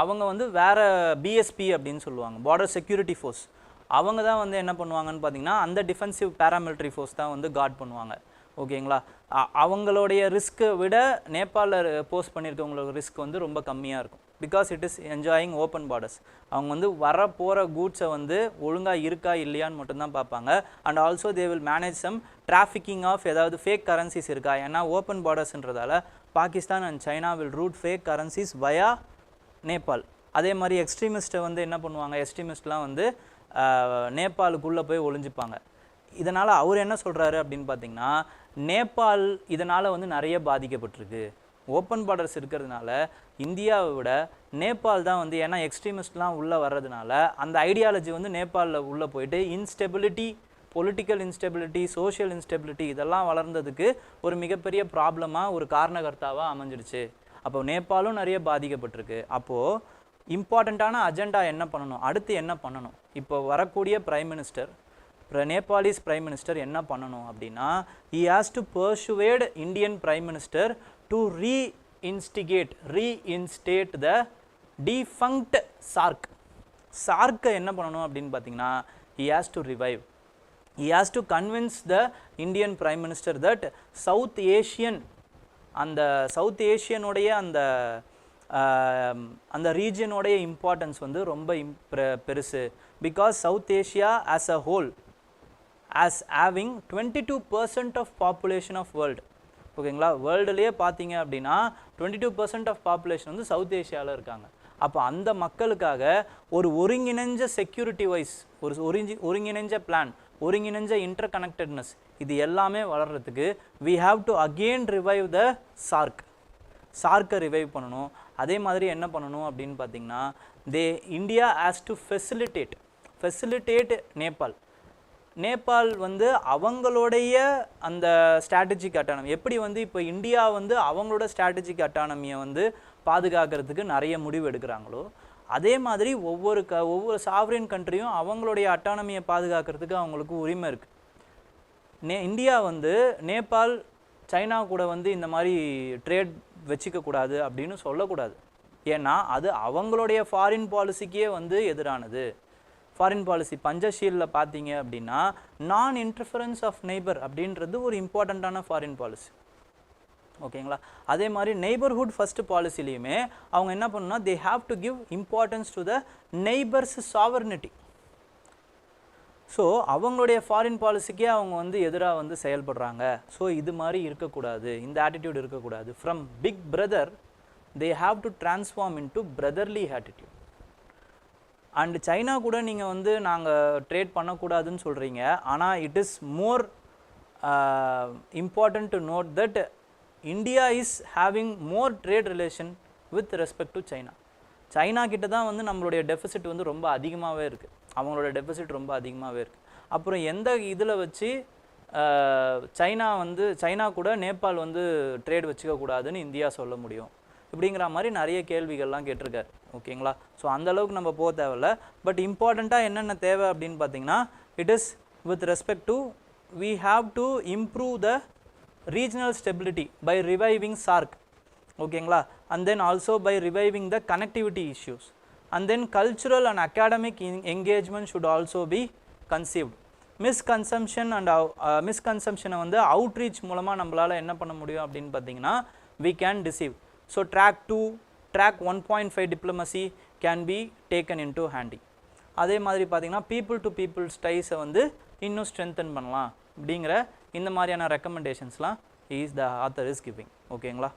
அவங்க வந்து வேறு பிஎஸ்பி அப்படின்னு சொல்லுவாங்க, பார்டர் செக்யூரிட்டி ஃபோர்ஸ். அவங்க தான் வந்து என்ன பண்ணுவாங்கன்னு பார்த்தீங்கன்னா அந்த டிஃபென்சிவ் பேராமிலிட்ரி ஃபோர்ஸ் தான் வந்து கார்ட் பண்ணுவாங்க. ஓகேங்களா? அவங்களுடைய ரிஸ்க்கை விட நேபாளில் போஸ்ட் பண்ணியிருக்கவங்களோட ரிஸ்க் வந்து ரொம்ப கம்மியாக இருக்கும். Because it is enjoying open borders. அவங்க வந்து வர போகிற கூட்ஸை வந்து ஒழுங்காக இருக்கா இல்லையான்னு மட்டும்தான் பார்ப்பாங்க. And also they will manage some trafficking of ஏதாவது ஃபேக் கரன்சிஸ் இருக்கா. ஏன்னா ஓப்பன் பார்டர்ஸ்ன்றதால Pakistan and China will route fake currencies via Nepal. அதே மாதிரி எக்ஸ்ட்ரீமிஸ்ட்டை வந்து என்ன பண்ணுவாங்க, எக்ஸ்ட்ரீமிஸ்ட்லாம் வந்து நேபாளுக்குள்ளே போய் ஒளிஞ்சிப்பாங்க. இதனால் அவர் என்ன சொல்கிறாரு அப்படின்னு பார்த்தீங்கன்னா, நேபாள் இதனால் வந்து நிறைய பாதிக்கப்பட்டிருக்கு. ஓப்பன் பார்டர்ஸ் இருக்கிறதுனால இந்தியாவை விட நேபாள் தான் வந்து, ஏன்னா எக்ஸ்ட்ரீமிஸ்ட்லாம் உள்ளே வர்றதுனால அந்த ஐடியாலஜி வந்து நேபாளில் உள்ளே போயிட்டு instability, political instability, social instability இதெல்லாம் வளர்ந்ததுக்கு ஒரு மிகப்பெரிய ப்ராப்ளமாக ஒரு காரணகர்த்தாவாக அமைஞ்சிடுச்சு. அப்போ நேபாளும் நிறைய பாதிக்கப்பட்டிருக்கு. அப்போது இம்பார்ட்டண்ட்டான அஜெண்டா என்ன பண்ணணும், அடுத்து என்ன பண்ணணும், இப்போ வரக்கூடிய prime minister, Nepalese prime minister என்ன பண்ணணும் அப்படின்னா, he has to persuade Indian Prime Minister to reinstate the defunct SARC. SARC என்ன பண்ணணும் அப்படின்னு பார்த்தீங்கன்னா, he has to revive. He has to convince the Indian Prime Minister that South Asian, அந்த south ஏஷியனுடைய அந்த ரீஜியனுடைய importance வந்து ரொம்ப பெருசு. Because south Asia as a whole as having 22% of population of world. ஓகேங்களா? வேர்ல்டுலேயே பார்த்தீங்க அப்படின்னா 22% ஆஃப் பாப்புலேஷன் வந்து south ஏஷியாவில் இருக்காங்க. அப்போ அந்த மக்களுக்காக ஒரு ஒருங்கிணைஞ்ச செக்யூரிட்டி வைஸ், ஒரு ஒருங்கிணைஞ்ச பிளான், ஒருங்கிணைஞ்ச இன்டர் கனெக்டட்னஸ், இது எல்லாமே வளர்கிறதுக்கு we have to again revive the சார்க்கை ரிவைவ் பண்ணணும். அதே மாதிரி என்ன பண்ணணும் அப்படின்னு பார்த்தீங்கன்னா, India has to facilitate Nepal வந்து அவங்களுடைய அந்த ஸ்ட்ராட்டஜிக் அட்டானமி, எப்படி வந்து இப்போ இந்தியா வந்து அவங்களோட ஸ்ட்ராட்டஜிக் அட்டானமியை வந்து பாதுகாக்கிறதுக்கு நிறைய முடிவு எடுக்கிறாங்களோ, அதே மாதிரி ஒவ்வொரு சாவரின் கண்ட்ரியும் அவங்களுடைய அட்டானமியை பாதுகாக்கிறதுக்கு அவங்களுக்கு உரிமை இருக்குது. இந்தியா வந்து நேபாள், சைனா கூட வந்து இந்த மாதிரி ட்ரேட் வச்சுக்கக்கூடாது அப்படின்னு சொல்லக்கூடாது. ஏன்னா அது அவங்களுடைய ஃபாரின் பாலிசிக்கே வந்து எதிரானது. ஃபாரின் பாலிசி பஞ்சஷீலில் பார்த்தீங்க அப்படின்னா நான் இன்டர்ஃபரன்ஸ் ஆஃப் நெய்பர் அப்படின்றது ஒரு இம்பார்ட்டண்ட்டான ஃபாரின் பாலிசி. ஓகேங்களா? அதே மாதிரி நெய்பர்ஹுட் ஃபர்ஸ்ட் பாலிசிலையுமே அவங்க என்ன பண்ணணும்னா, தே have to give importance to the neighbours sovereignty. So அவங்களுடைய ஃபாரின் பாலிசிக்கே அவங்க வந்து எதிராக வந்து செயல்படுறாங்க. ஸோ இது மாதிரி இருக்கக்கூடாது, இந்த ஆட்டிடியூட் இருக்கக்கூடாது. From big brother they have to transform into brotherly attitude. And China கூட நீங்கள் வந்து நாங்கள் ட்ரேட் பண்ணக்கூடாதுன்னு சொல்கிறீங்க. ஆனால் it is more important to note that India is having more trade relation with respect to China. China கிட்ட தான் வந்து நம்மளுடைய டெபிசிட் வந்து ரொம்ப அதிகமாகவே இருக்குது, அவங்களோட டெபிசிட் ரொம்ப அதிகமாகவே இருக்குது. அப்புறம் எந்த இதில் வச்சு சைனா கூட நேபாள் வந்து ட்ரேட் வச்சுக்கக்கூடாதுன்னு இந்தியா சொல்ல முடியும்? இப்படிங்கிற மாதிரி நிறைய கேள்விகள்லாம் கேட்டிருக்காரு. ஓகேங்களா? ஸோ அந்தளவுக்கு நம்ம போக தேவையில்ல. பட் இம்பார்ட்டண்ட்டாக என்னென்ன தேவை அப்படின்னு பார்த்தீங்கன்னா, it is with respect to we have to improve the regional stability by reviving SARC. ஓகேங்களா? and then also by reviving the connectivity issues. and then cultural and academic engagement should also be conceived. misconception வந்து outreach மூலமாக நம்மளால் என்ன பண்ண முடியும் அப்படின்னு பார்த்தீங்கன்னா, we can deceive. so track 1.5 diplomacy can be taken into handy. அதே மாதிரி பார்த்தீங்கன்னா people to people ties வந்து இன்னும் ஸ்ட்ரென்தன் பண்ணலாம் அப்படிங்கிற இந்த மாதிரியான ரெக்கமெண்டேஷன்ஸ்லாம் the author is giving. ஓகேங்களா?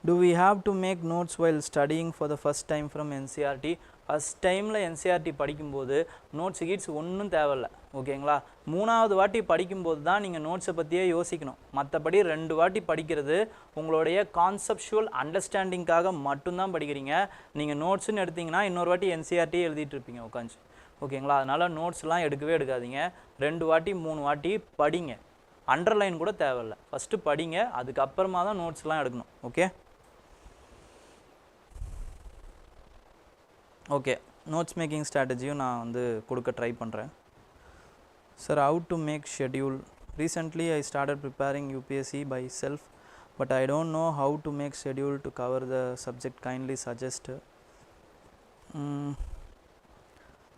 Do we have to make notes while studying for the first time from NCERT? First டைமில் NCERT படிக்கும்போது நோட்ஸ் கீட்ஸ் ஒன்றும் தேவையில்லை. ஓகேங்களா? 3வது வாட்டி படிக்கும்போது தான் நீங்கள் நோட்ஸை பற்றியே யோசிக்கணும். மற்றபடி 2 வாட்டி படிக்கிறது உங்களுடைய கான்செப்சுவல் அண்டர்ஸ்டாண்டிங்காக மட்டும்தான் படிக்கிறீங்க. நீங்கள் நோட்ஸ்ன்னு எடுத்திங்கன்னா இன்னொரு வாட்டி NCERT எழுதிட்டு இருப்பீங்க உட்காந்து. ஓகேங்களா? அதனால் நோட்ஸ்லாம் எடுக்கவே எடுக்காதீங்க. 2 வாட்டி 3 வாட்டி படிங்க. அண்டர்லைன் கூட தேவையில்லை, ஃபஸ்ட்டு படிங்க, அதுக்கப்புறமா தான் நோட்ஸ்லாம் எடுக்கணும். ஓகே ஓகே நோட்ஸ் மேக்கிங் ஸ்ட்ராட்டஜியும் நான் வந்து கொடுக்க ட்ரை பண்ணுறேன். Sir, how to make schedule? Recently I started preparing UPSC by self, but I don't know how to make schedule to cover the subject. Kindly suggest.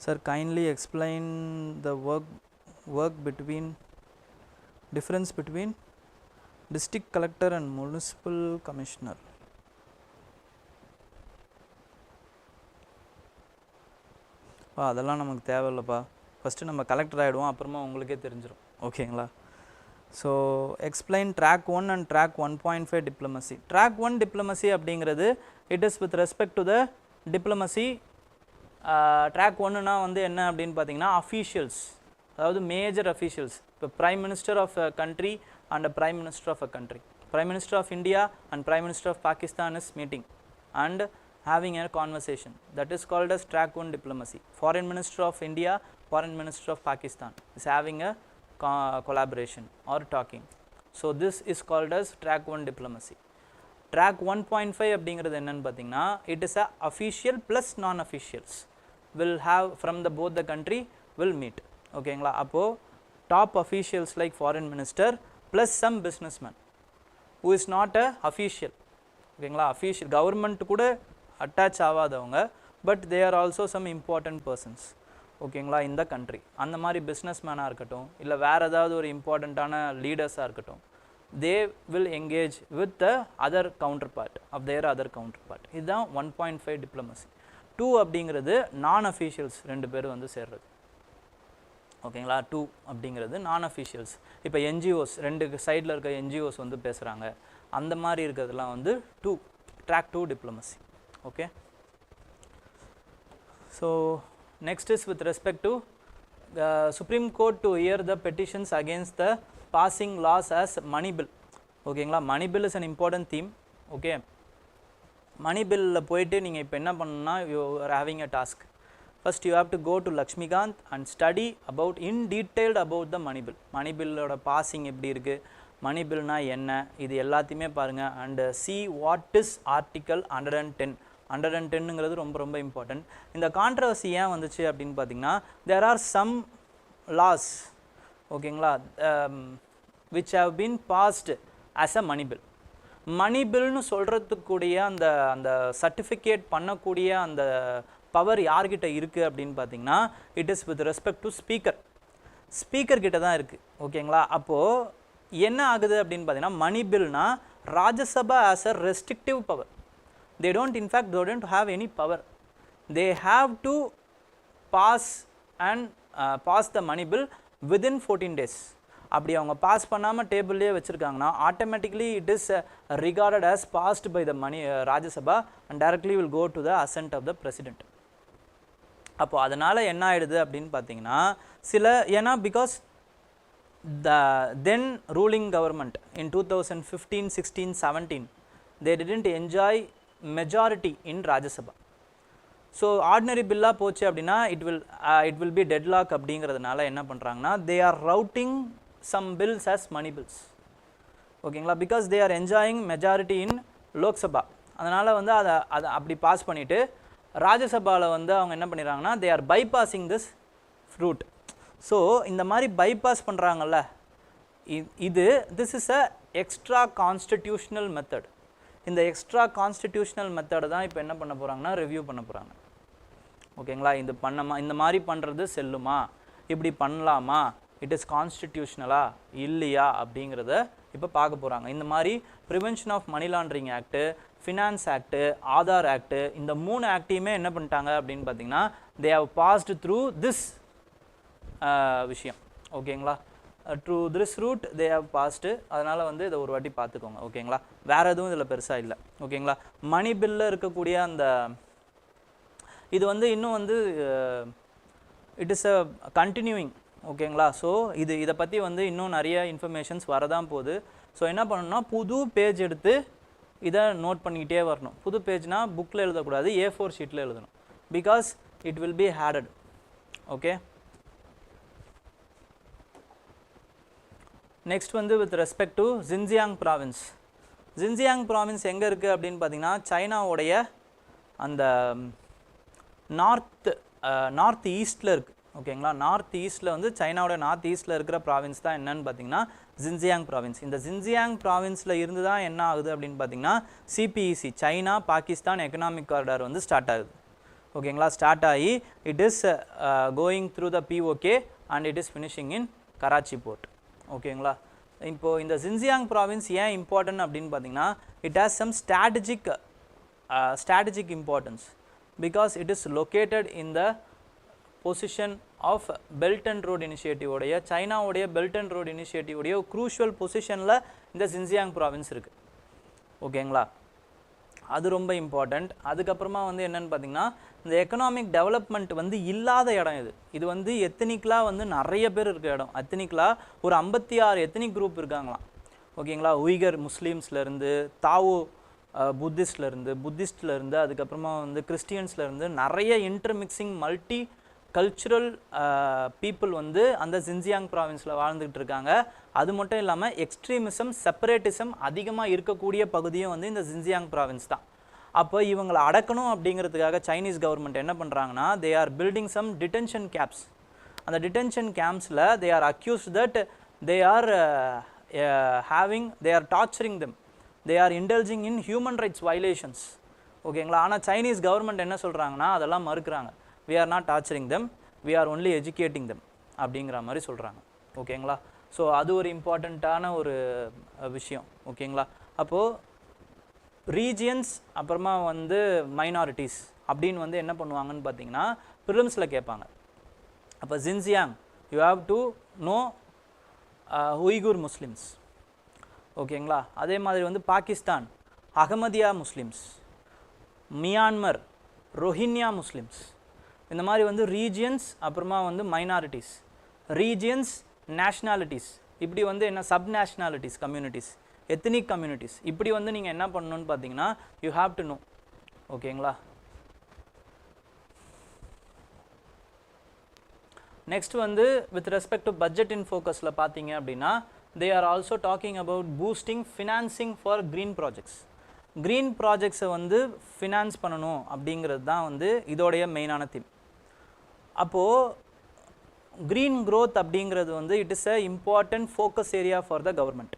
Sir, kindly explain the work between difference between district collector and municipal commissioner. அதெல்லாம் நமக்கு தேவையில்லைப்பா, first நம்ம collector ஆகிடுவோம், அப்புறமா உங்களுக்கே தெரிஞ்சிடும். ஓகேங்களா? So explain track 1 and track 1.5 diplomacy. Track 1 diplomacy அப்படிங்கிறது it is with respect to the diplomacy. Track 1னா வந்து என்ன அப்படின்னு பார்த்தீங்கன்னா அஃபீஷியல்ஸ், அதாவது மேஜர் அஃபீஷியல்ஸ். இப்போ prime minister of a country and prime minister of a country, prime minister of India and prime minister of Pakistan is meeting and having a conversation, that is called as track 1 diplomacy. Foreign minister of India, foreign minister of Pakistan is having a collaboration or talking, so this is called as track 1 diplomacy. Track 1.5 அப்படிங்கிறது என்னன்னு பார்த்தீங்கன்னா it is a official plus non officials will have from the both the country will meet. ஓகேங்களா? அப்போது top officials like foreign minister plus some businessman who is not a official. ஓகேங்களா? Official government கூட attach ஆகாதவங்க, but they are also some important persons. ஓகேங்களா? இந்த country அந்த மாதிரி business மேனாக இருக்கட்டும், இல்லை வேறு ஏதாவது ஒரு இம்பார்ட்டண்ட்டான லீடர்ஸாக இருக்கட்டும், they will engage with the other counter part of their other counter part. இதுதான் 1.5 டிப்ளமசி. 2 அப்படிங்கிறது நான் அஃபீஷியல்ஸ் 2 பேர் வந்து சேர்றது. ஓகேங்களா? 2 அப்படிங்கிறது நான் அஃபீஷியல்ஸ். இப்போ என்ஜிஓஸ் 2 சைடில் இருக்க என்ஜிஓஸ் வந்து பேசுகிறாங்க, அந்த மாதிரி இருக்கிறதுலாம் வந்து 2 track 2 diplomacy. Okay, so next is with respect to Supreme Court to hear the petitions against the passing laws as money bill. ஓகேங்களா? Money bill is an important theme. Okay, money பில்லில் போயிட்டு நீங்கள் இப்போ என்ன பண்ணணும்னா you are having a task. First you have to go to Laxmikanth and study about in detailed about the money bill. Money பில்லோட passing எப்படி இருக்குது, மணி பில்னா என்ன, இது எல்லாத்தையுமே பாருங்கள். And see what is article 110. 110ங்கிறது ரொம்ப ரொம்ப இம்பார்ட்டன்ட். இந்த கான்ட்ரவர்சி ஏன் வந்துச்சு அப்படின்னு பார்த்தீங்கன்னா தேர் ஆர் சம் லாஸ், ஓகேங்களா, which have been passed as a money bill. Money பில்னு சொல்கிறதுக்கூடிய அந்த அந்த சர்டிஃபிகேட் பண்ணக்கூடிய அந்த பவர் யார்கிட்ட இருக்குது அப்படின்னு பார்த்தீங்கன்னா it is with respect to speaker கிட்ட தான் இருக்குது. ஓகேங்களா? அப்போது என்ன ஆகுது அப்படின்னு பார்த்தீங்கன்னா மணி பில்னா Rajya Sabha has a restrictive power. they don't have any power. They have to pass the money bill within 14 days. அப்படி அவங்க பாஸ் பண்ணாமல் டேபிள்லேயே வச்சுருக்காங்கன்னா automatically it is regarded as passed by the Rajya Sabha and directly will go to the assent of the president. அப்போ அதனால் என்ன ஆகிடுது அப்படின்னு பார்த்தீங்கன்னா ஏன்னா because the then ruling government in 2015, 16, 17 they didn't enjoy majority in Rajya Sabha. So ordinary bill போச்சு அப்படின்னா it will be deadlock அப்படிங்கிறதுனால என்ன பண்ணுறாங்கன்னா they are routing some bills as money bills. ஓகேங்களா? because they are enjoying majority in Lok Sabha. அதனால் வந்து அதை அப்படி பாஸ் பண்ணிவிட்டு ராஜ்யசபாவில் வந்து அவங்க என்ன பண்ணிடுறாங்கன்னா they are bypassing this route. So இந்த மாதிரி பைபாஸ் பண்ணுறாங்கல்ல, this is a extra constitutional method. இந்த எக்ஸ்ட்ரா கான்ஸ்டிடியூஷனல் மெத்தடை தான் இப்போ என்ன பண்ண போகிறாங்கன்னா ரிவ்யூ பண்ண போகிறாங்க. ஓகேங்களா? இந்த மாதிரி பண்ணுறது செல்லுமா, இப்படி பண்ணலாமா, இட் இஸ் கான்ஸ்டிடியூஷனலா இல்லையா அப்படிங்கிறத இப்போ பார்க்க போகிறாங்க. இந்த மாதிரி prevention of money laundering act, finance act, Aadhaar act, இந்த 3 ஆக்டையுமே என்ன பண்ணிட்டாங்க அப்படின்னு பார்த்தீங்கன்னா they have passed through this விஷயம். ஓகேங்களா? Through this route they have passed. அதனால் வந்து இதை ஒரு வாட்டி பார்த்துக்கோங்க. ஓகேங்களா? வேறு எதுவும் இதில் பெருசாக இல்லை. ஓகேங்களா? மணி பில்லில் இருக்கக்கூடிய அந்த இது வந்து இன்னும் வந்து இட் இஸ் அ கண்டினியூயிங். ஓகேங்களா? ஸோ இதை பற்றி வந்து இன்னும் நிறைய இன்ஃபர்மேஷன்ஸ் வரதான் போகுது. ஸோ என்ன பண்ணணும்னா புது பேஜ் எடுத்து இதை நோட் பண்ணிக்கிட்டே வரணும். புது பேஜ்னால் புக்கில் எழுதக்கூடாது, A4 ஷீட்டில் எழுதணும். Because it will be headed. Okay, next வந்து with respect to Xinjiang province. Xinjiang province எங்கே இருக்குது அப்படின்னு பார்த்தீங்கன்னா சைனாவுடைய அந்த நார்த் ஈஸ்டில் இருக்குது. ஓகேங்களா, நார்த் ஈஸ்ட்டில் வந்து சைனாவோட நார்த் ஈஸ்ட்டில் இருக்கிற ப்ராவின்ஸ் தான் என்னன்னு பார்த்தீங்கன்னா ஜின்ஜியாங் ப்ராவின்ஸ். இந்த ஜின்ஜியாங் ப்ராவின்ஸில் இருந்து தான் என்ன ஆகுது அப்படின்னு பார்த்தீங்கன்னா CPEC China Pakistan economic corridor வந்து ஸ்டார்ட் ஆகுது. ஓகேங்களா, ஸ்டார்ட் ஆகி it is going through the POK and it is finishing in Karachi port. ஓகேங்களா, இப்போது இந்த ஜின்ஜியாங் ப்ராவின்ஸ் ஏன் இம்பார்ட்டன்ட் அப்படின்னு பார்த்தீங்கன்னா it has some strategic importance because it is located in the position of Belt and Road Initiative உடைய சைனாவுடைய Belt and Road Initiative உடைய crucial positionல இந்த Xinjiang province இருக்குது. ஓகேங்களா, அது ரொம்ப இம்பார்ட்டண்ட். அதுக்கப்புறமா வந்து என்னென்னு பார்த்தீங்கன்னா இந்த எக்கனாமிக் டெவலப்மெண்ட் வந்து இல்லாத இடம் இது வந்து எத்தனிக்கலாக வந்து நிறைய பேர் இருக்க இடம். எத்தனிக்கலாக ஒரு 56 எத்தனிக் குரூப் இருக்காங்களாம். ஓகேங்களா, உய்கர் முஸ்லீம்ஸ்லேருந்து தாவோ புத்திஸ்ட்லேருந்து அதுக்கப்புறமா வந்து கிறிஸ்டியன்ஸ்லேருந்து நிறைய இன்டர்மிக்சிங் மல்டி கல்ச்சுரல் பீப்புள் வந்து அந்த ஜின்ஜியாங் ப்ராவின்ஸில் வாழ்ந்துக்கிட்டு இருக்காங்க. அது மட்டும் இல்லாமல் எக்ஸ்ட்ரீமிசம் செப்பரேட்டிசம் அதிகமாக இருக்கக்கூடிய பகுதியும் வந்து இந்த ஜின்ஜியாங் ப்ராவின்ஸ் தான். அப்போ இவங்களை அடக்கணும் அப்படிங்கிறதுக்காக சைனீஸ் கவர்மெண்ட் என்ன பண்ணுறாங்கன்னா they are building some detention camps. அந்த டிடென்ஷன் கேம்ப்ஸில் they are accused that they are torturing them, they are indulging in human rights violations. ஓகேங்களா, ஆனால் சைனீஸ் கவர்மெண்ட் என்ன சொல்கிறாங்கன்னா அதெல்லாம் மறுக்கிறாங்க. we are not torturing them, we are only educating them அப்படிங்கிற மாதிரி சொல்கிறாங்க. ஓகேங்களா, ஸோ அது ஒரு இம்பார்ட்டண்ட்டான ஒரு விஷயம். ஓகேங்களா, அப்போது ரீஜியன்ஸ் அப்புறமா வந்து மைனாரிட்டிஸ் அப்படின்னு வந்து என்ன பண்ணுவாங்கன்னு பார்த்தீங்கன்னா ப்ரிலிம்ஸில் கேட்பாங்க. அப்போ Xinjiang you have to know Uyghur Muslims. ஓகேங்களா, அதே மாதிரி வந்து Pakistan Ahmadiyya Muslims, Myanmar Rohingya Muslims. இந்த மாதிரி வந்து ரீஜியன்ஸ் அப்புறமா வந்து மைனாரிட்டிஸ், ரீஜியன்ஸ் நேஷ்னாலிட்டிஸ், இப்படி வந்து என்ன sub nationalities communities, ethnic communities, இப்படி வந்து நீங்கள் என்ன பண்ணணும்னு பார்த்தீங்கன்னா யூ ஹாவ் டு நோ. ஓகேங்களா, நெக்ஸ்ட் வந்து with respect to budget in ஃபோக்கஸில் பார்த்தீங்க அப்படின்னா they are also talking about boosting financing for green projects. Green ப்ராஜெக்ட்ஸை வந்து ஃபினான்ஸ் பண்ணணும் அப்படிங்கிறது தான் வந்து இதோடைய மெயினான தீம். அப்போது க்ரீன் க்ரோத் அப்படிங்கிறது வந்து it is a important focus area for the government.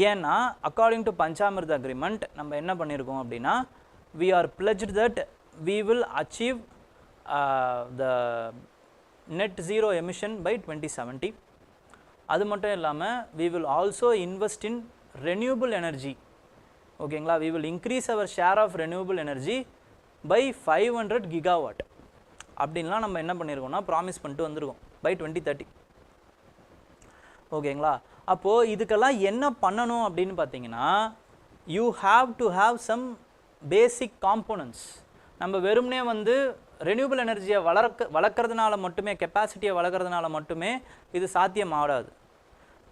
ஏன்னா அக்கார்டிங் டு பஞ்சாமிர்த அக்ரிமெண்ட் நம்ம என்ன பண்ணியிருக்கோம் அப்படின்னா we are pledged that we will achieve the net zero emission by 2070. அது மட்டும் இல்லாமல் we will also invest in renewable energy. ஓகேங்களா, we will increase our share of renewable energy by 500 gigawatt அப்படின்லாம் நம்ம என்ன பண்ணியிருக்கோம்னா ப்ராமிஸ் பண்ணிட்டு வந்திருக்கோம் பை 2030. ஓகேங்களா, அப்போது இதுக்கெல்லாம் என்ன பண்ணணும் அப்படின்னு பார்த்தீங்கன்னா you have to have some basic components. நம்ம வெறும்னே வந்து ரெனியூபிள் எனர்ஜியை வளர்க்குறதுனால மட்டுமே, கெப்பாசிட்டியை வளர்க்குறதுனால மட்டுமே இது சாத்தியமாகாது.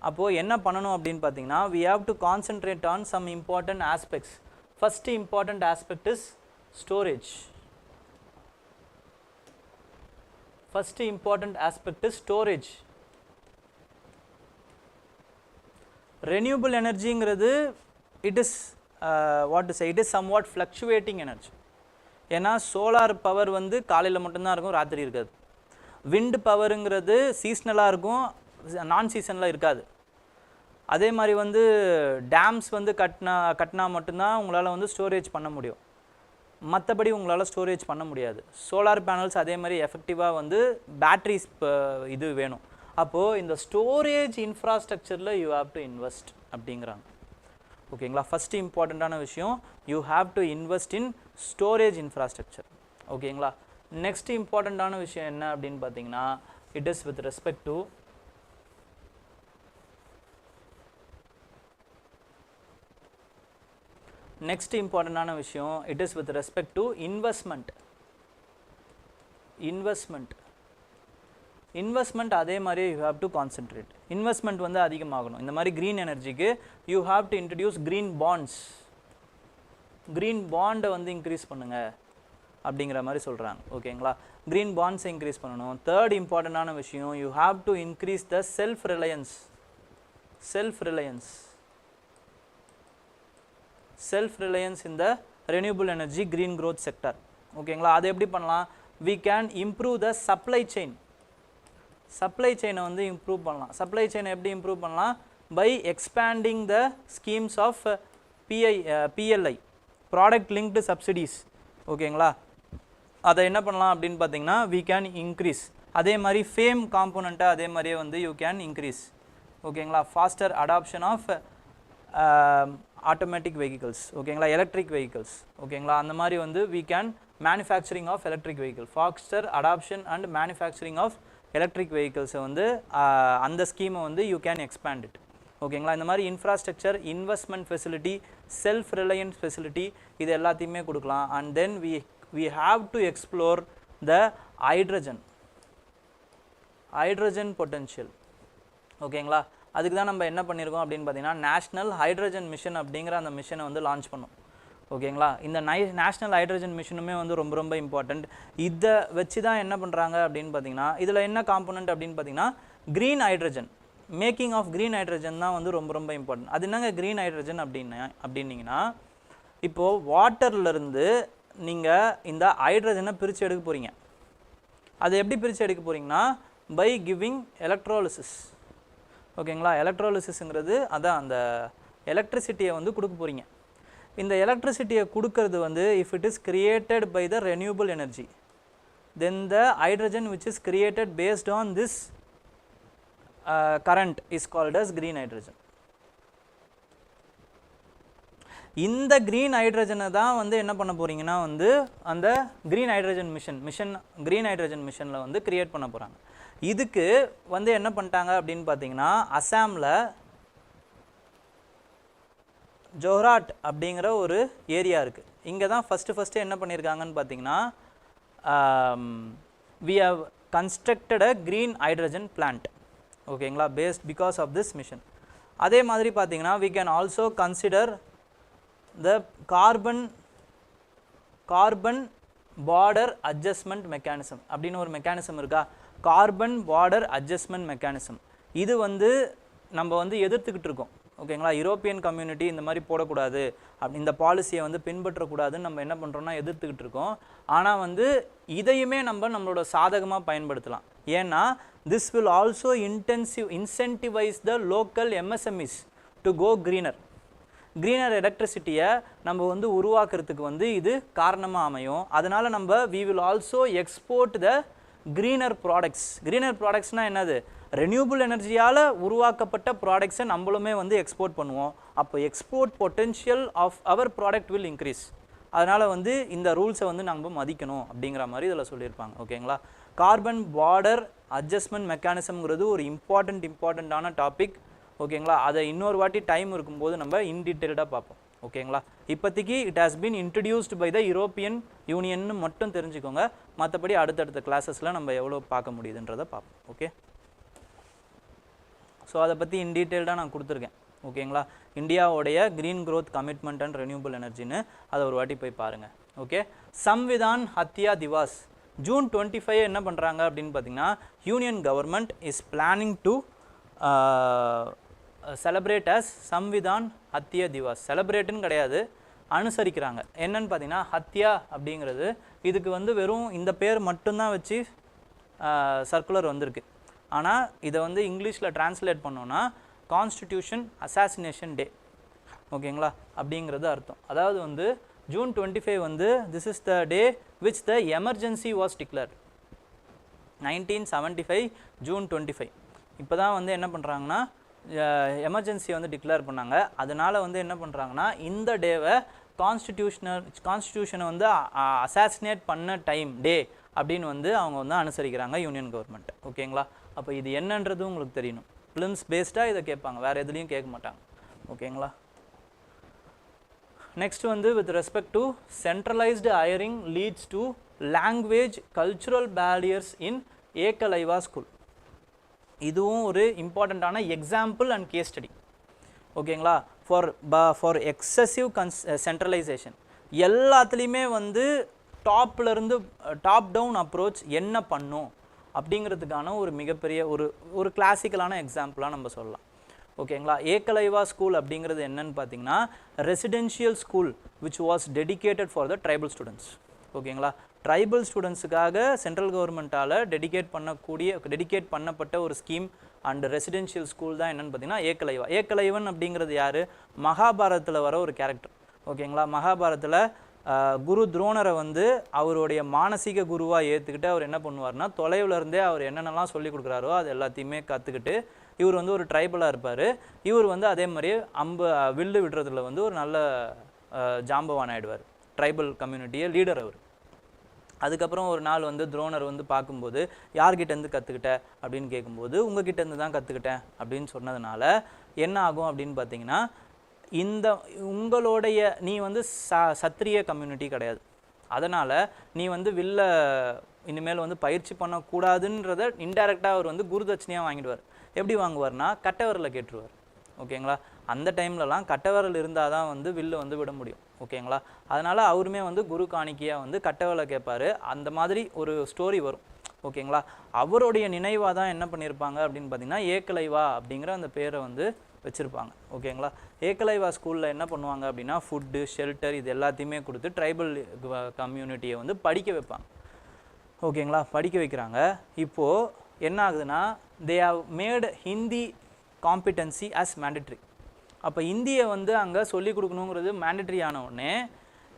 அப்போது என்ன பண்ணணும் அப்படின்னு பார்த்தீங்கன்னா we have to concentrate on some important aspects. First important aspect is storage. First important aspect is storage. Renewable energyங்கிறது it is what to say, it is somewhat fluctuating energy. ஏன்னா சோலார் பவர் வந்து காலையில் மட்டும்தான் இருக்கும், ராத்திரி இருக்காது. Wind பவருங்கிறது சீஸ்னலாக இருக்கும், நான் சீசனில் இருக்காது. அதே மாதிரி வந்து டேம்ஸ் வந்து கட்டினா மட்டும்தான் உங்களால் வந்து ஸ்டோரேஜ் பண்ண முடியும், மற்றபடி உங்களால் ஸ்டோரேஜ் பண்ண முடியாது. சோலார் பேனல்ஸ் அதே மாதிரி எஃபெக்டிவாக வந்து பேட்ரிஸ் இது வேணும். அப்போது இந்த ஸ்டோரேஜ் இன்ஃப்ராஸ்ட்ரக்சரில் யூ ஹாவ் டு இன்வெஸ்ட் அப்படிங்கிறாங்க. ஓகேங்களா, ஃபஸ்ட்டு இம்பார்ட்டண்ட்டான விஷயம் you have to invest in storage infrastructure. ஓகேங்களா, நெக்ஸ்ட் இம்பார்ட்டண்ட்டான விஷயம் என்ன அப்படின்னு பார்த்தீங்கன்னா it is with respect to next இம்பார்ட்டண்டான விஷயம் it is with respect to investment. அதே மாதிரி you have to concentrate. Investment வந்து அதிகமாகணும். இந்த மாதிரி க்ரீன் எனர்ஜிக்கு you have to introduce green bonds. Green பாண்டை வந்து இன்க்ரீஸ் பண்ணுங்கள் அப்படிங்கிற மாதிரி சொல்கிறாங்க. ஓகேங்களா, க்ரீன் பாண்ட்ஸை இன்க்ரீஸ் பண்ணணும். தேர்ட் இம்பார்ட்டண்டான விஷயம் you have to increase the self Reliance. self-reliance in the renewable energy green growth sector. ஓகேங்களா, அது எப்படி பண்ணலாம்? We can improve the supply chain. Supply chain வந்து improve பண்ணலாம். Supply chain எப்படி improve பண்ணலாம்? By expanding the schemes of PLI, product linked subsidies. ஓகேங்களா, அதை என்ன பண்ணலாம் அப்படின்னு பார்த்தீங்கன்னா we can increase. அதே மாதிரி FAME காம்போனண்ட்டை அதே மாதிரியே வந்து you can increase. ஓகேங்களா, faster adoption of automatic vehicles. ஓகேங்களா, electric vehicles. ஓகேங்களா, அந்த மாதிரி வந்து we can manufacturing of electric vehicle, faster adoption and manufacturing of electric vehicles வந்து அந்த ஸ்கீமை வந்து you can expand it. ஓகேங்களா, இந்த மாதிரி infrastructure, investment facility, self Reliance facility இது எல்லாத்தையுமே கொடுக்கலாம். And then we have to explore the hydrogen potential. ஓகேங்களா, அதுக்கு தான் நம்ம என்ன பண்ணியிருக்கோம் அப்படின்னு பார்த்தீங்கன்னா நேஷ்னல் ஹைட்ரஜன் மிஷன் அப்படிங்கிற அந்த மிஷனை வந்து லான்ச் பண்ணோம். ஓகேங்களா, இந்த நேஷ்னல் ஹைட்ரஜன் மிஷனுமே வந்து ரொம்ப ரொம்ப இம்பார்ட்டண்ட். இதை வச்சு தான் என்ன பண்ணுறாங்க அப்படின்னு பார்த்தீங்கன்னா இதில் என்ன காம்போனன்ட் அப்படின்னு பார்த்தீங்கன்னா green hydrogen, making of green hydrogen தான் வந்து ரொம்ப ரொம்ப இம்பார்ட்டன்ட். அது என்னங்க க்ரீன் ஹைட்ரஜன் அப்படின்னீங்கன்னா இப்போது வாட்டர்லேருந்து நீங்கள் இந்த ஹைட்ரஜனை பிரித்து எடுக்க போகிறீங்க. அதை எப்படி பிரித்து எடுக்க போகிறீங்கன்னா பை கிவிங் எலக்ட்ரோலிசிஸ். ஓகேங்களா, எலக்ட்ரோலிசிஸ்ங்கிறது அதான் அந்த எலக்ட்ரிசிட்டியை வந்து கொடுக்க போகிறீங்க. இந்த எலக்ட்ரிசிட்டியை கொடுக்கறது வந்து if it is created by the renewable energy, then the hydrogen which is created based on this current is called as green hydrogen. இந்த கிரீன் ஹைட்ரஜனை தான் வந்து என்ன பண்ண போகிறீங்கன்னா வந்து அந்த green hydrogen mission green hydrogen மிஷனில் வந்து கிரியேட் பண்ண போகிறாங்க. இதுக்கு வந்து என்ன பண்ணிட்டாங்க அப்படின்னு பார்த்தீங்கன்னா அசாமில் ஜோஹ்ராட் அப்படிங்கிற ஒரு ஏரியா இருக்குது. இங்கே தான் ஃபஸ்ட்டு என்ன பண்ணியிருக்காங்கன்னு பார்த்தீங்கன்னா we have constructed a green hydrogen plant. ஓகேங்களா, based because of this mission. அதே மாதிரி பார்த்தீங்கன்னா we can also consider the carbon border adjustment mechanism அப்படின்னு ஒரு மெக்கானிசம் இருக்கா, கார்பன் பார்டர் அட்ஜஸ்ட்மெண்ட் மெக்கானிசம். இது வந்து நம்ம வந்து எதிர்த்துக்கிட்டு இருக்கோம். ஓகேங்களா, யூரோப்பியன் கம்யூனிட்டி இந்த மாதிரி போடக்கூடாது, இந்த பாலிசியை வந்து பின்பற்றக்கூடாதுன்னு நம்ம என்ன பண்ணுறோம்னா எதிர்த்துக்கிட்டு இருக்கோம். ஆனால் வந்து இதையுமே நம்மளோட சாதகமாக பயன்படுத்தலாம். ஏன்னா this will also incentivise the local MSMEs to go greener எலக்ட்ரிசிட்டியை நம்ம வந்து உருவாக்குறதுக்கு வந்து இது காரணமாக அமையும். அதனால் நம்ம we will also export the greener ப்ராடக்ட்ஸ்னால் என்னது, ரெனியூபிள் எனர்ஜியால் உருவாக்கப்பட்ட ப்ராடக்ட்ஸை நம்மளுமே வந்து எக்ஸ்போர்ட் பண்ணுவோம். அப்போ export potential of our product will increase. அதனால் வந்து இந்த ரூல்ஸை வந்து நம்ம மதிக்கணும் அப்படிங்கிற மாதிரி இதில் சொல்லியிருப்பாங்க. ஓகேங்களா, கார்பன் பார்டர் அட்ஜஸ்ட்மெண்ட் மெக்கானிசம்ங்கிறது ஒரு இம்பார்ட்டண்ட்டான டாபிக். ஓகேங்களா, அதை இன்னொரு வாட்டி டைம் இருக்கும்போது நம்ம இன்டீட்டெயில்டாக பார்ப்போம். ஓகேங்களா, இப்போதைக்கு it has been introduced by the European யூனியன்னு மட்டும் தெரிஞ்சுக்கோங்க. மற்றபடி அடுத்தடுத்த கிளாஸஸில் நம்ம எவ்வளோ பார்க்க முடியுதுன்றதை பார்ப்போம். ஓகே, ஸோ அதை பற்றி இன்டீட்டெயில்டாக நான் கொடுத்துருக்கேன். ஓகேங்களா, இந்தியாவுடைய green growth commitment and renewable எனர்ஜின்னு அதை ஒரு வாட்டி போய் பாருங்கள். ஓகே, சம்விதான் ஹத்யா திவாஸ் ஜூன் 25 என்ன பண்ணுறாங்க அப்படின்னு பார்த்தீங்கன்னா union government is planning to celebrate as Samvidhan Hatya Diwas. செலிப்ரேட்டுன்னு கிடையாது, அனுசரிக்கிறாங்க. என்னன்னு பார்த்தீங்கன்னா ஹத்யா அப்படிங்கிறது இதுக்கு வந்து வெறும் இந்த பேர் மட்டும்தான் வச்சு சர்க்குலர் வந்திருக்கு. ஆனால் இதை வந்து இங்கிலீஷில் டிரான்ஸ்லேட் பண்ணோன்னா கான்ஸ்டிடியூஷன் அசாசினேஷன் டே. ஓகேங்களா, அப்படிங்கிறது அர்த்தம். அதாவது வந்து ஜூன் 25 வந்து this is the day which the emergency was declared. 1975 June 25 இப்போ தான் வந்து என்ன பண்ணுறாங்கன்னா எமர்ஜென்சியை வந்து டிக்ளேர் பண்ணாங்க. அதனால் வந்து என்ன பண்ணுறாங்கன்னா இந்த டேவை கான்ஸ்டிடியூஷனை வந்து அசாசினேட் பண்ண டே அப்படின்னு வந்து அவங்க வந்து அனுசரிக்கிறாங்க யூனியன் கவர்மெண்ட். ஓகேங்களா, அப்போ இது என்னன்றது உங்களுக்கு தெரியணும். ஃபிலிம்ஸ் பேஸ்டாக இதை கேட்பாங்க, வேறு எதுலேயும் கேட்க மாட்டாங்க. ஓகேங்களா, நெக்ஸ்ட் வந்து with respect to centralised hiring leads to language cultural barriers in Eklavya school. இதுவும் ஒரு இம்பார்ட்டண்ட்டான எக்ஸாம்பிள் அண்ட் கேஸ் ஸ்டடி. ஓகேங்களா, ஃபார் எக்ஸசிவ் சென்ட்ரலைசேஷன் எல்லாத்துலேயுமே வந்து டாப்லேருந்து டாப் டவுன் அப்ரோச் என்ன பண்ணும் அப்படிங்கிறதுக்கான ஒரு மிகப்பெரிய ஒரு கிளாசிக்கலான எக்ஸாம்பிளாக நம்ம சொல்லலாம். ஓகேங்களா. ஏகலைவா ஸ்கூல் அப்படிங்கிறது என்னன்னு பார்த்தீங்கன்னா residential school which was dedicated for the tribal students. ஓகேங்களா. ட்ரைபல் ஸ்டூடெண்ட்ஸுக்காக சென்ட்ரல் கவர்மெண்ட்டால் டெடிகேட் பண்ணப்பட்ட ஒரு ஸ்கீம் அண்ட் ரெசிடென்ஷியல் ஸ்கூல் தான் என்னென்னு பார்த்தீங்கன்னா ஏகலைவா. ஏகலைவன் அப்படிங்கிறது யார்? மகாபாரதத்தில் வர ஒரு கேரக்டர். ஓகேங்களா. மகாபாரதத்தில் குரு துரோணரை வந்து அவருடைய மானசீக குருவாக ஏற்றுக்கிட்டு அவர் என்ன பண்ணுவார்னா தொலைவிலேருந்தே அவர் என்னென்னலாம் சொல்லி கொடுக்குறாரோ அது எல்லாத்தையுமே கற்றுக்கிட்டு இவர் வந்து ஒரு ட்ரைபலாக இருப்பார். இவர் வந்து அதே மாதிரி வில்லு விடுறதுல வந்து ஒரு நல்ல ஜாம்பவான் ஆகிடுவார். ட்ரைபல் கம்யூனிட்டியை லீடர் அவர். அதுக்கப்புறம் ஒரு நாள் வந்து துரோணர் வந்து பார்க்கும்போது யார்கிட்டேருந்து கற்றுக்கிட்ட அப்படின்னு கேட்கும்போது உங்ககிட்டேருந்து தான் கற்றுக்கிட்டேன் அப்படின்னு சொன்னதுனால என்ன ஆகும் அப்படின்னு பார்த்தீங்கன்னா உங்களுடைய நீ வந்து சத்திரிய கம்யூனிட்டி கிடையாது, அதனால் நீ வந்து வில்ல இனிமேல் வந்து பயிற்சி பண்ணக்கூடாதுன்றதை இன்டைரக்டாக அவர் வந்து குருதட்சணையாக வாங்கிடுவார். எப்படி வாங்குவார்னா கட்டவரில் கேட்டுருவார். ஓகேங்களா. அந்த டைம்லலாம் கட்டவரல் இருந்தால் தான் வந்து வில்லு வந்து விட முடியும். ஓகேங்களா. அதனால் அவருமே வந்து குரு காணிக்கையாக வந்து கட்டவரலை கேட்பார். அந்த மாதிரி ஒரு ஸ்டோரி வரும். ஓகேங்களா. அவருடைய நினைவாக தான் என்ன பண்ணியிருப்பாங்க அப்படின்னு பார்த்தீங்கன்னா ஏகலைவா அப்படிங்கிற அந்த பேரை வந்து வச்சுருப்பாங்க. ஓகேங்களா. ஏகலைவா ஸ்கூலில் என்ன பண்ணுவாங்க அப்படின்னா ஃபுட்டு ஷெல்டர் இது எல்லாத்தையுமே கொடுத்து ட்ரைபல் கம்யூனிட்டியை வந்து படிக்க வைப்பாங்க. ஓகேங்களா. படிக்க வைக்கிறாங்க. இப்போது என்ன ஆகுதுன்னா they have made Hindi competency as mandatory. அப்போ ஹிந்தியை வந்து அங்கே சொல்லிக் கொடுக்கணுங்கிறது மேண்டட்ரி ஆன உடனே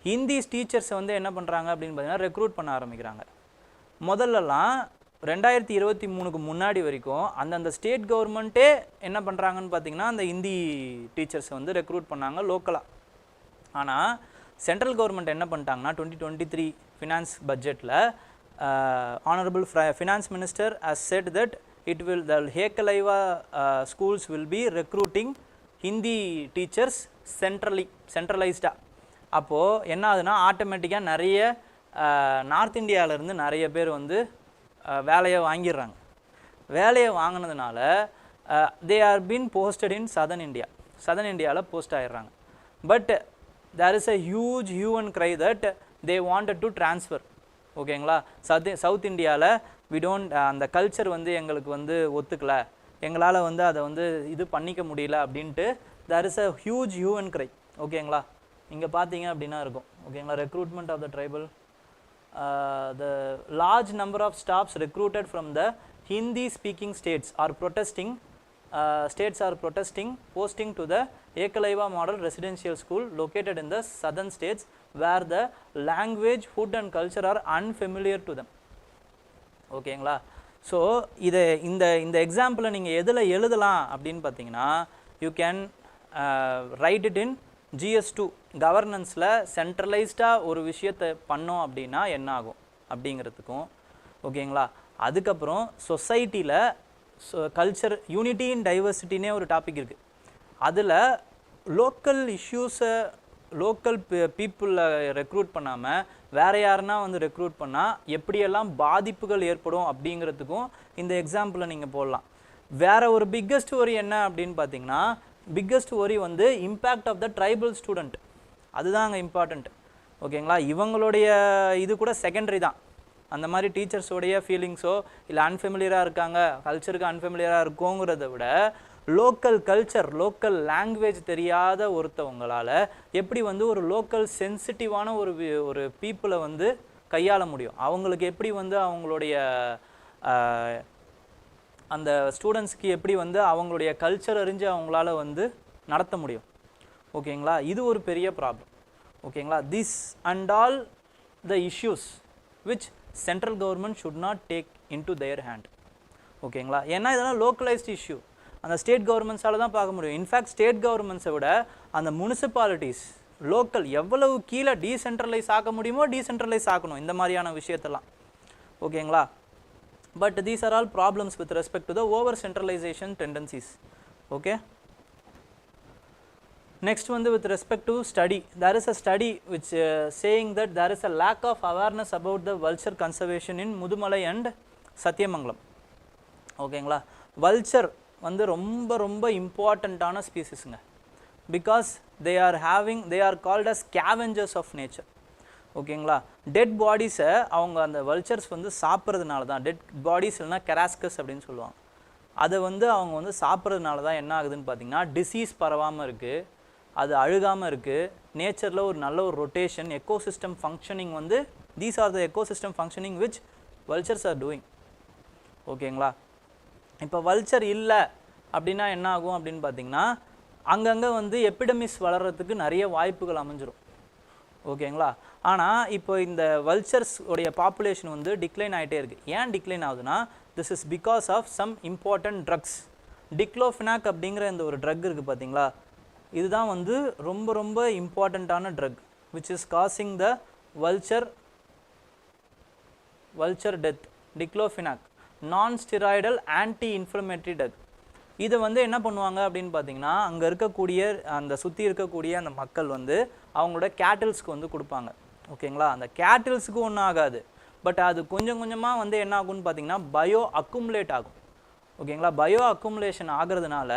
ஹிந்தி டீச்சர்ஸை வந்து என்ன பண்ணுறாங்க அப்படின்னு பார்த்தீங்கன்னா ரெக்ரூட் பண்ண ஆரம்பிக்கிறாங்க. முதல்லலாம் 2023க்கு முன்னாடி வரைக்கும் அந்தந்த ஸ்டேட் கவர்மெண்ட்டே என்ன பண்ணுறாங்கன்னு பார்த்தீங்கன்னா அந்த ஹிந்தி டீச்சர்ஸை வந்து ரெக்ரூட் பண்ணாங்க லோக்கலாக. ஆனால் சென்ட்ரல் கவர்மெண்ட் என்ன பண்ணிட்டாங்கன்னா 2023 ஃபினான்ஸ் பட்ஜெட்டில் honourable finance minister has set that the Eklavya schools will be recruiting Hindi teachers சென்ட்ரலைஸ்டாக. அப்போது என்ன ஆகுதுன்னா ஆட்டோமேட்டிக்காக நிறைய நார்த் இந்தியாவிலேருந்து நிறைய பேர் வந்து வேலையை வாங்கிடுறாங்க. வேலையை வாங்கினதுனால they are been posted in southern India. Southern இந்தியாவில் போஸ்ட் ஆகிடுறாங்க. But there is a huge hue and cry that they wanted to transfer. ஓகேங்களா. சவுத் இந்தியாவில் அந்த கல்ச்சர் வந்து எங்களுக்கு வந்து ஒத்துக்கலை, எங்களால் வந்து அதை வந்து இது பண்ணிக்க முடியல அப்படின்ட்டு there is a huge hue and cry. ஓகேங்களா. இங்கே பார்த்தீங்க அப்படின்னா இருக்கும். ஓகேங்களா. Recruitment of the tribal the large number of staffs recruited from the Hindi speaking states are protesting posting to the Ekalaiva model residential school located in the southern states where the language, food and culture are unfamiliar to them. ஓகேங்களா. So இந்த எக்ஸாம்பிளை நீங்கள் எதில் எழுதலாம் அப்படின்னு பார்த்தீங்கன்னா you can write it in GS2 கவர்னன்ஸில் சென்ட்ரலைஸ்டாக ஒரு விஷயத்தை பண்ணோம் அப்படின்னா என்ன ஆகும் அப்படிங்கிறதுக்கும். ஓகேங்களா. அதுக்கப்புறம் சொசைட்டியில் கல்ச்சர் யூனிட்டி இன் டைவர்சிட்டினே ஒரு டாபிக் இருக்குது. அதில் லோக்கல் இஷ்யூஸை லோக்கல் பீப்புளை ரெக்ரூட் பண்ணாமல் வேறு யாருன்னா வந்து ரெக்ரூட் பண்ணால் எப்படியெல்லாம் பாதிப்புகள் ஏற்படும் அப்படிங்கிறதுக்கும் இந்த எக்ஸாம்பிளை நீங்கள் போடலாம். வேறு ஒரு பிக்கஸ்ட் வரி என்ன அப்படின்னு பார்த்தீங்கன்னா பிக்கஸ்ட் வரி வந்து impact of the tribal student. அதுதான் அங்கே இம்பார்ட்டண்ட். ஓகேங்களா. இவங்களுடைய இது கூட செகண்டரி தான். அந்த மாதிரி டீச்சர்ஸோடைய ஃபீலிங்ஸோ இல்லை அன்ஃபெமிலியராக இருக்காங்க கல்ச்சருக்கு அன்ஃபெமிலியராக இருக்கோங்கிறத விட லோக்கல் கல்ச்சர் லோக்கல் லாங்குவேஜ் தெரியாத ஒருத்தவங்களால் எப்படி வந்து ஒரு லோக்கல் சென்சிட்டிவான ஒரு பீப்புளை வந்து கையாள முடியும், அவங்களுக்கு எப்படி வந்து அவங்களுடைய அந்த ஸ்டூடெண்ட்ஸ்க்கு எப்படி வந்து அவங்களுடைய கல்ச்சர் அறிஞ்சு அவங்களால வந்து நடத்த முடியும். ஓகேங்களா. இது ஒரு பெரிய ப்ராப்ளம். ஓகேங்களா. This and all the issues which central government should not take in to their hand. ஓகேங்களா. ஏன்னா இதெல்லாம் லோக்கலைஸ்ட் இஷ்யூ அந்த ஸ்டேட் கவர்மெண்ட்ஸால் தான் பார்க்க முடியும். இன்ஃபேக்ட் ஸ்டேட் கவர்மெண்ட்ஸை விட அந்த முனிசிபாலிட்டிஸ் லோக்கல் எவ்வளவு கீழே டீசென்ட்ரலைஸ் ஆக்க முடியுமோ டீசென்ட்ரலைஸ் ஆக்கணும் இந்த மாதிரியான விஷயத்தெல்லாம். ஓகேங்களா. But these are all problems with respect to the over centralization tendencies. Okay. Next one with respect to study, there is a study which saying that there is a lack of awareness about the vulture conservation in Mudumalai and Satyamangalam. ஓகேங்களா. vulture வந்து ரொம்ப இம்பார்ட்டண்ட்டான ஸ்பீசிஸுங்க. Because they are called as scavengers of nature. ஓகேங்களா. Dead பாடிஸை அவங்க அந்த vultures வந்து சாப்பிட்றதுனால தான் டெட் பாடிஸ் இல்லைனா கெராஸ்கஸ் அப்படின்னு சொல்லுவாங்க. அதை வந்து அவங்க வந்து சாப்பிட்றதுனால தான் என்ன ஆகுதுன்னு பார்த்தீங்கன்னா டிசீஸ் பரவாமல் இருக்குது, அது அழுகாமல் இருக்குது, நேச்சரில் ஒரு நல்ல ஒரு ரொட்டேஷன் எக்கோசிஸ்டம் ஃபங்க்ஷனிங் வந்து these are the ecosystem functioning which vultures are doing. ஓகேங்களா? இப்போ வல்ச்சர் இல்லை அப்படின்னா என்ன ஆகும் அப்படின்னு பார்த்தீங்கன்னா அங்கங்கே வந்து எபிடமிஸ் வளர்கிறதுக்கு நிறைய வாய்ப்புகள் அமைஞ்சிரும். ஓகேங்களா? ஆனால் இப்போ இந்த வல்ச்சர்ஸ் உடைய பாப்புலேஷன் வந்து டிக்ளைன் ஆகிட்டே இருக்குது. ஏன் டிக்ளைன் ஆகுதுன்னா this is because of some important drugs. Diclofenac அப்படிங்கிற இந்த ஒரு ட்ரக் இருக்குது பார்த்தீங்களா, இதுதான் வந்து ரொம்ப ரொம்ப இம்பார்ட்டண்ட்டான drug which is causing the vulture death. Diclofenac non steroidal anti inflammatory drug. இதை வந்து என்ன பண்ணுவாங்க அப்படின்னு பார்த்தீங்கன்னா அங்கே இருக்கக்கூடிய அந்த சுற்றி இருக்கக்கூடிய அந்த மக்கள் வந்து அவங்களோட கேட்டில்ஸ்க்கு வந்து கொடுப்பாங்க. ஓகேங்களா? அந்த கேட்டில்ஸுக்கு ஒன்றும் ஆகாது, பட் அது கொஞ்சம் கொஞ்சமாக வந்து என்ன ஆகும்னு பார்த்தீங்கன்னா பயோ அக்குமுலேட் ஆகும். ஓகேங்களா? பயோ அக்குமுலேஷன் ஆகிறதுனால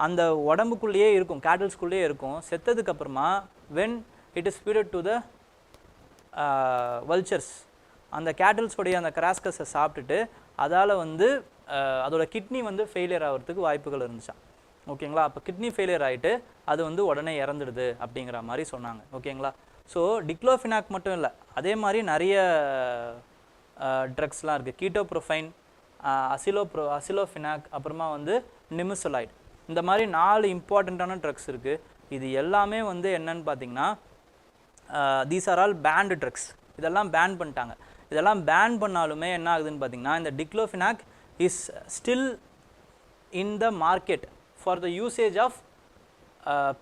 அந்த உடம்புக்குள்ளேயே இருக்கும், கேட்டில்ஸ்குள்ளேயே இருக்கும். செத்ததுக்கப்புறமா when it is feeded to the vultures, அந்த கேட்டில்ஸோடைய அந்த கிராஸ்கஸை சாப்பிட்டுட்டு அதால் வந்து அதோட கிட்னி வந்து ஃபெயிலியர் ஆகிறதுக்கு வாய்ப்புகள் இருந்துச்சான். ஓகேங்களா? அப்போ கிட்னி ஃபெயிலியர் ஆகிட்டு அது வந்து உடனே இறந்துடுது அப்படிங்கிற மாதிரி சொன்னாங்க. ஓகேங்களா? ஸோ டிக்ளோஃபினாக் மட்டும் இல்லை, அதே மாதிரி நிறைய ட்ரக்ஸ்லாம் இருக்குது. கீட்டோப்ரோஃபைன், அசிலோஃபினாக், அப்புறமா வந்து நிமிசோலைட். இந்த மாதிரி 4 இம்பார்ட்டண்ட்டான ட்ரக்ஸ் இருக்குது. இது எல்லாமே வந்து என்னன்னு பார்த்தீங்கன்னா these are all banned drugs. இதெல்லாம் பேன் பண்ணிட்டாங்க. இதெல்லாம் பேன் பண்ணாலுமே என்ன ஆகுதுன்னு பார்த்தீங்கன்னா இந்த diclofenac is still in the market for the usage of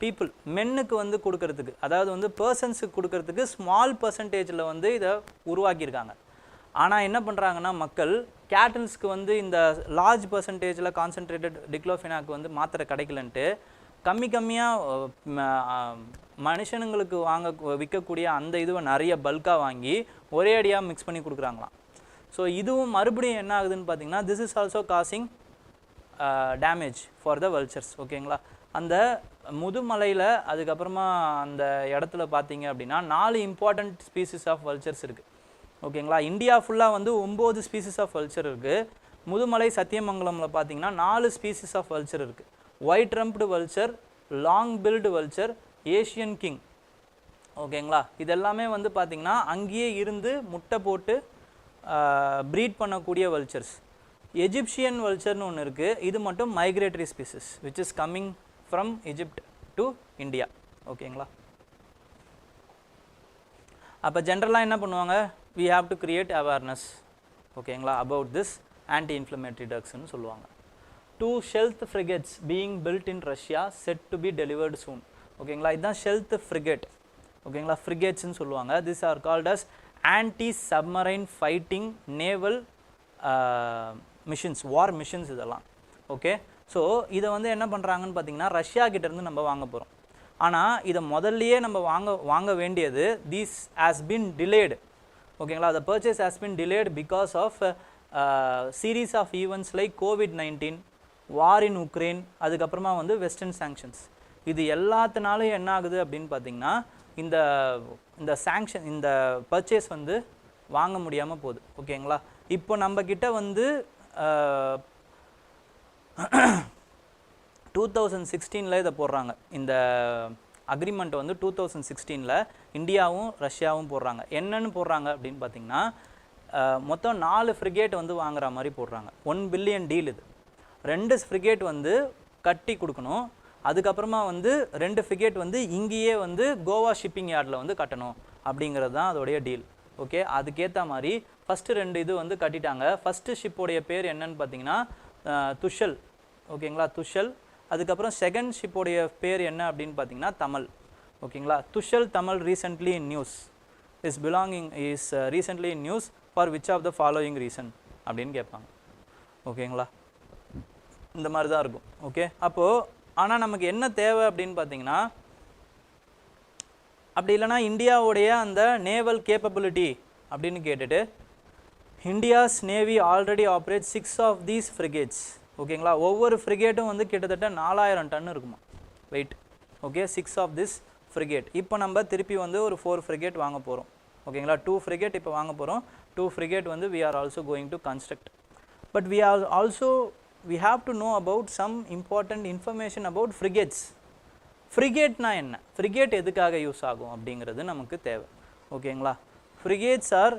people. மென்னுக்கு வந்து கொடுக்கறதுக்கு, அதாவது வந்து பர்சன்ஸுக்கு கொடுக்கறதுக்கு ஸ்மால் பர்சன்டேஜில் வந்து இதை உருவாக்கியிருக்காங்க. ஆனால் என்ன பண்ணுறாங்கன்னா மக்கள் கேட்டில்ஸ்க்கு வந்து இந்த லார்ஜ் பர்சன்டேஜில் கான்சன்ட்ரேட்டட் டிக்ளோஃபினாக் வந்து மாத்திரை கிடைக்கலன்ட்டு கம்மியாக மனுஷனுங்களுக்கு விற்கக்கூடிய அந்த இதுவை நிறைய பல்காக வாங்கி ஒரே அடியாக மிக்ஸ் பண்ணி கொடுக்குறாங்களாம். ஸோ இதுவும் மறுபடியும் என்ன ஆகுதுன்னு பார்த்தீங்கன்னா this is also causing damage for the vultures. ஓகேங்களா? அந்த முதுமலையில் அதுக்கப்புறமா அந்த இடத்துல பார்த்தீங்க அப்படின்னா 4 இம்பார்ட்டண்ட் ஸ்பீசிஸ் ஆஃப் வல்ச்சர்ஸ் இருக்குது. ஓகேங்களா? இந்தியா ஃபுல்லாக வந்து 9 ஸ்பீசிஸ் ஆஃப் வல்ச்சர் இருக்குது. முதுமலை சத்தியமங்கலமில் பார்த்தீங்கன்னா 4 ஸ்பீசிஸ் ஆஃப் வல்ச்சர் இருக்குது. White rumped vulture, long billed vulture, Asian king. ஓகேங்களா? இதெல்லாமே வந்து பார்த்திங்கன்னா அங்கேயே இருந்து முட்டை போட்டு ப்ரீட் பண்ணக்கூடிய வல்ச்சர்ஸ். எஜிப்சியன் வல்ச்சர்னு ஒன்று இருக்குது. இது மட்டும் migratory species which is coming from Egypt to India. ஓகேங்களா? அப்போ ஜென்ரலாக என்ன பண்ணுவாங்க, we have to create awareness. ஓகேங்களா? about this anti-inflammatory drugs ன்னு சொல்லுவாங்க. 2 stealth frigates being built in Russia set to be delivered soon. ஓகேங்களா? இதுதான் stealth frigate. ஓகேங்களா? frigatesன்னு சொல்லுவாங்க. these are called as anti-submarine fighting naval missions, war missions இதெல்லாம். Okay? So இதை வந்து என்ன பண்ணுறாங்கன்னு பார்த்தீங்கன்னா ரஷ்யா கிட்டேருந்து நம்ம வாங்க போகிறோம். ஆனால் இதை முதல்லையே நம்ம வாங்க வேண்டியது these has been delayed. ஓகேங்களா? the purchase has been delayed because of series of events like COVID-19, war in Ukraine, அதுக்கப்புறமா வந்து வெஸ்டர்ன் சாங்ஷன்ஸ். இது எல்லாத்தினாலும் என்ன ஆகுது அப்படின்னு பார்த்தீங்கன்னா இந்த சாங்ஷன் இந்த பர்ச்சேஸ் வந்து வாங்க முடியாமல் போகுது. ஓகேங்களா? இப்போ நம்மக்கிட்ட வந்து 2016 இதை போடுறாங்க. இந்த அக்ரிமெண்ட் வந்து 2016 இந்தியாவும் ரஷ்யாவும் போடுறாங்க. என்னன்னு போடுறாங்க அப்படின்னு பார்த்தீங்கன்னா மொத்தம் 4 ஃப்ரிகேட் வந்து வாங்குற மாதிரி போடுறாங்க. 1 பில்லியன் டீல் இது. 2 ஃப்ரிகேட் வந்து கட்டி கொடுக்கணும். அதுக்கப்புறமா வந்து 2 ஃப்ரிகேட் வந்து இங்கேயே வந்து கோவா ஷிப்பிங் யார்டில் வந்து கட்டணும் அப்படிங்கிறது தான் அதோடைய டீல். ஓகே? அதுக்கேற்ற மாதிரி ஃபஸ்ட்டு 2 இது வந்து கட்டிட்டாங்க. ஃபஸ்ட்டு ஷிப்போடைய பேர் என்னன்னு பார்த்தீங்கன்னா துஷல். ஓகேங்களா? துஷல். அதுக்கப்புறம் செகண்ட் ஷிப்போடைய பேர் என்ன அப்படின்னு பார்த்தீங்கன்னா தமிழ். ஓகேங்களா? துஷல் Tamil recently in news is recently in news for which of the following reason அப்படின்னு கேட்பாங்க. ஓகேங்களா? இந்த மாதிரி தான் இருக்கும். ஓகே? அப்போது ஆனால் நமக்கு என்ன தேவை அப்படின்னு பார்த்தீங்கன்னா அப்படி இல்லைனா இந்தியாவுடைய அந்த நேவல் கேப்பபிலிட்டி அப்படின்னு கேட்டுட்டு India's navy already operate 6 of these frigates. ஓகேங்களா? ஒவ்வொரு ஃப்ரிகேட்டும் வந்து கிட்டத்தட்ட 4000 டன் இருக்குமா weight. Okay? 6 of this frigate. இப்போ நம்ம திருப்பி வந்து ஒரு 4 ஃப்ரிகேட் வாங்க போகிறோம். ஓகேங்களா? 2 ஃப்ரிகேட் இப்போ வாங்க போகிறோம். 2 ஃப்ரிகேட் வந்து we are also going to construct. But we are also we have to know about some important information about frigates. Frigate na enna, frigate எதுக்காக யூஸ் ஆகும் அப்படிங்கிறது நமக்கு தேவை. ஓகேங்களா? Frigates are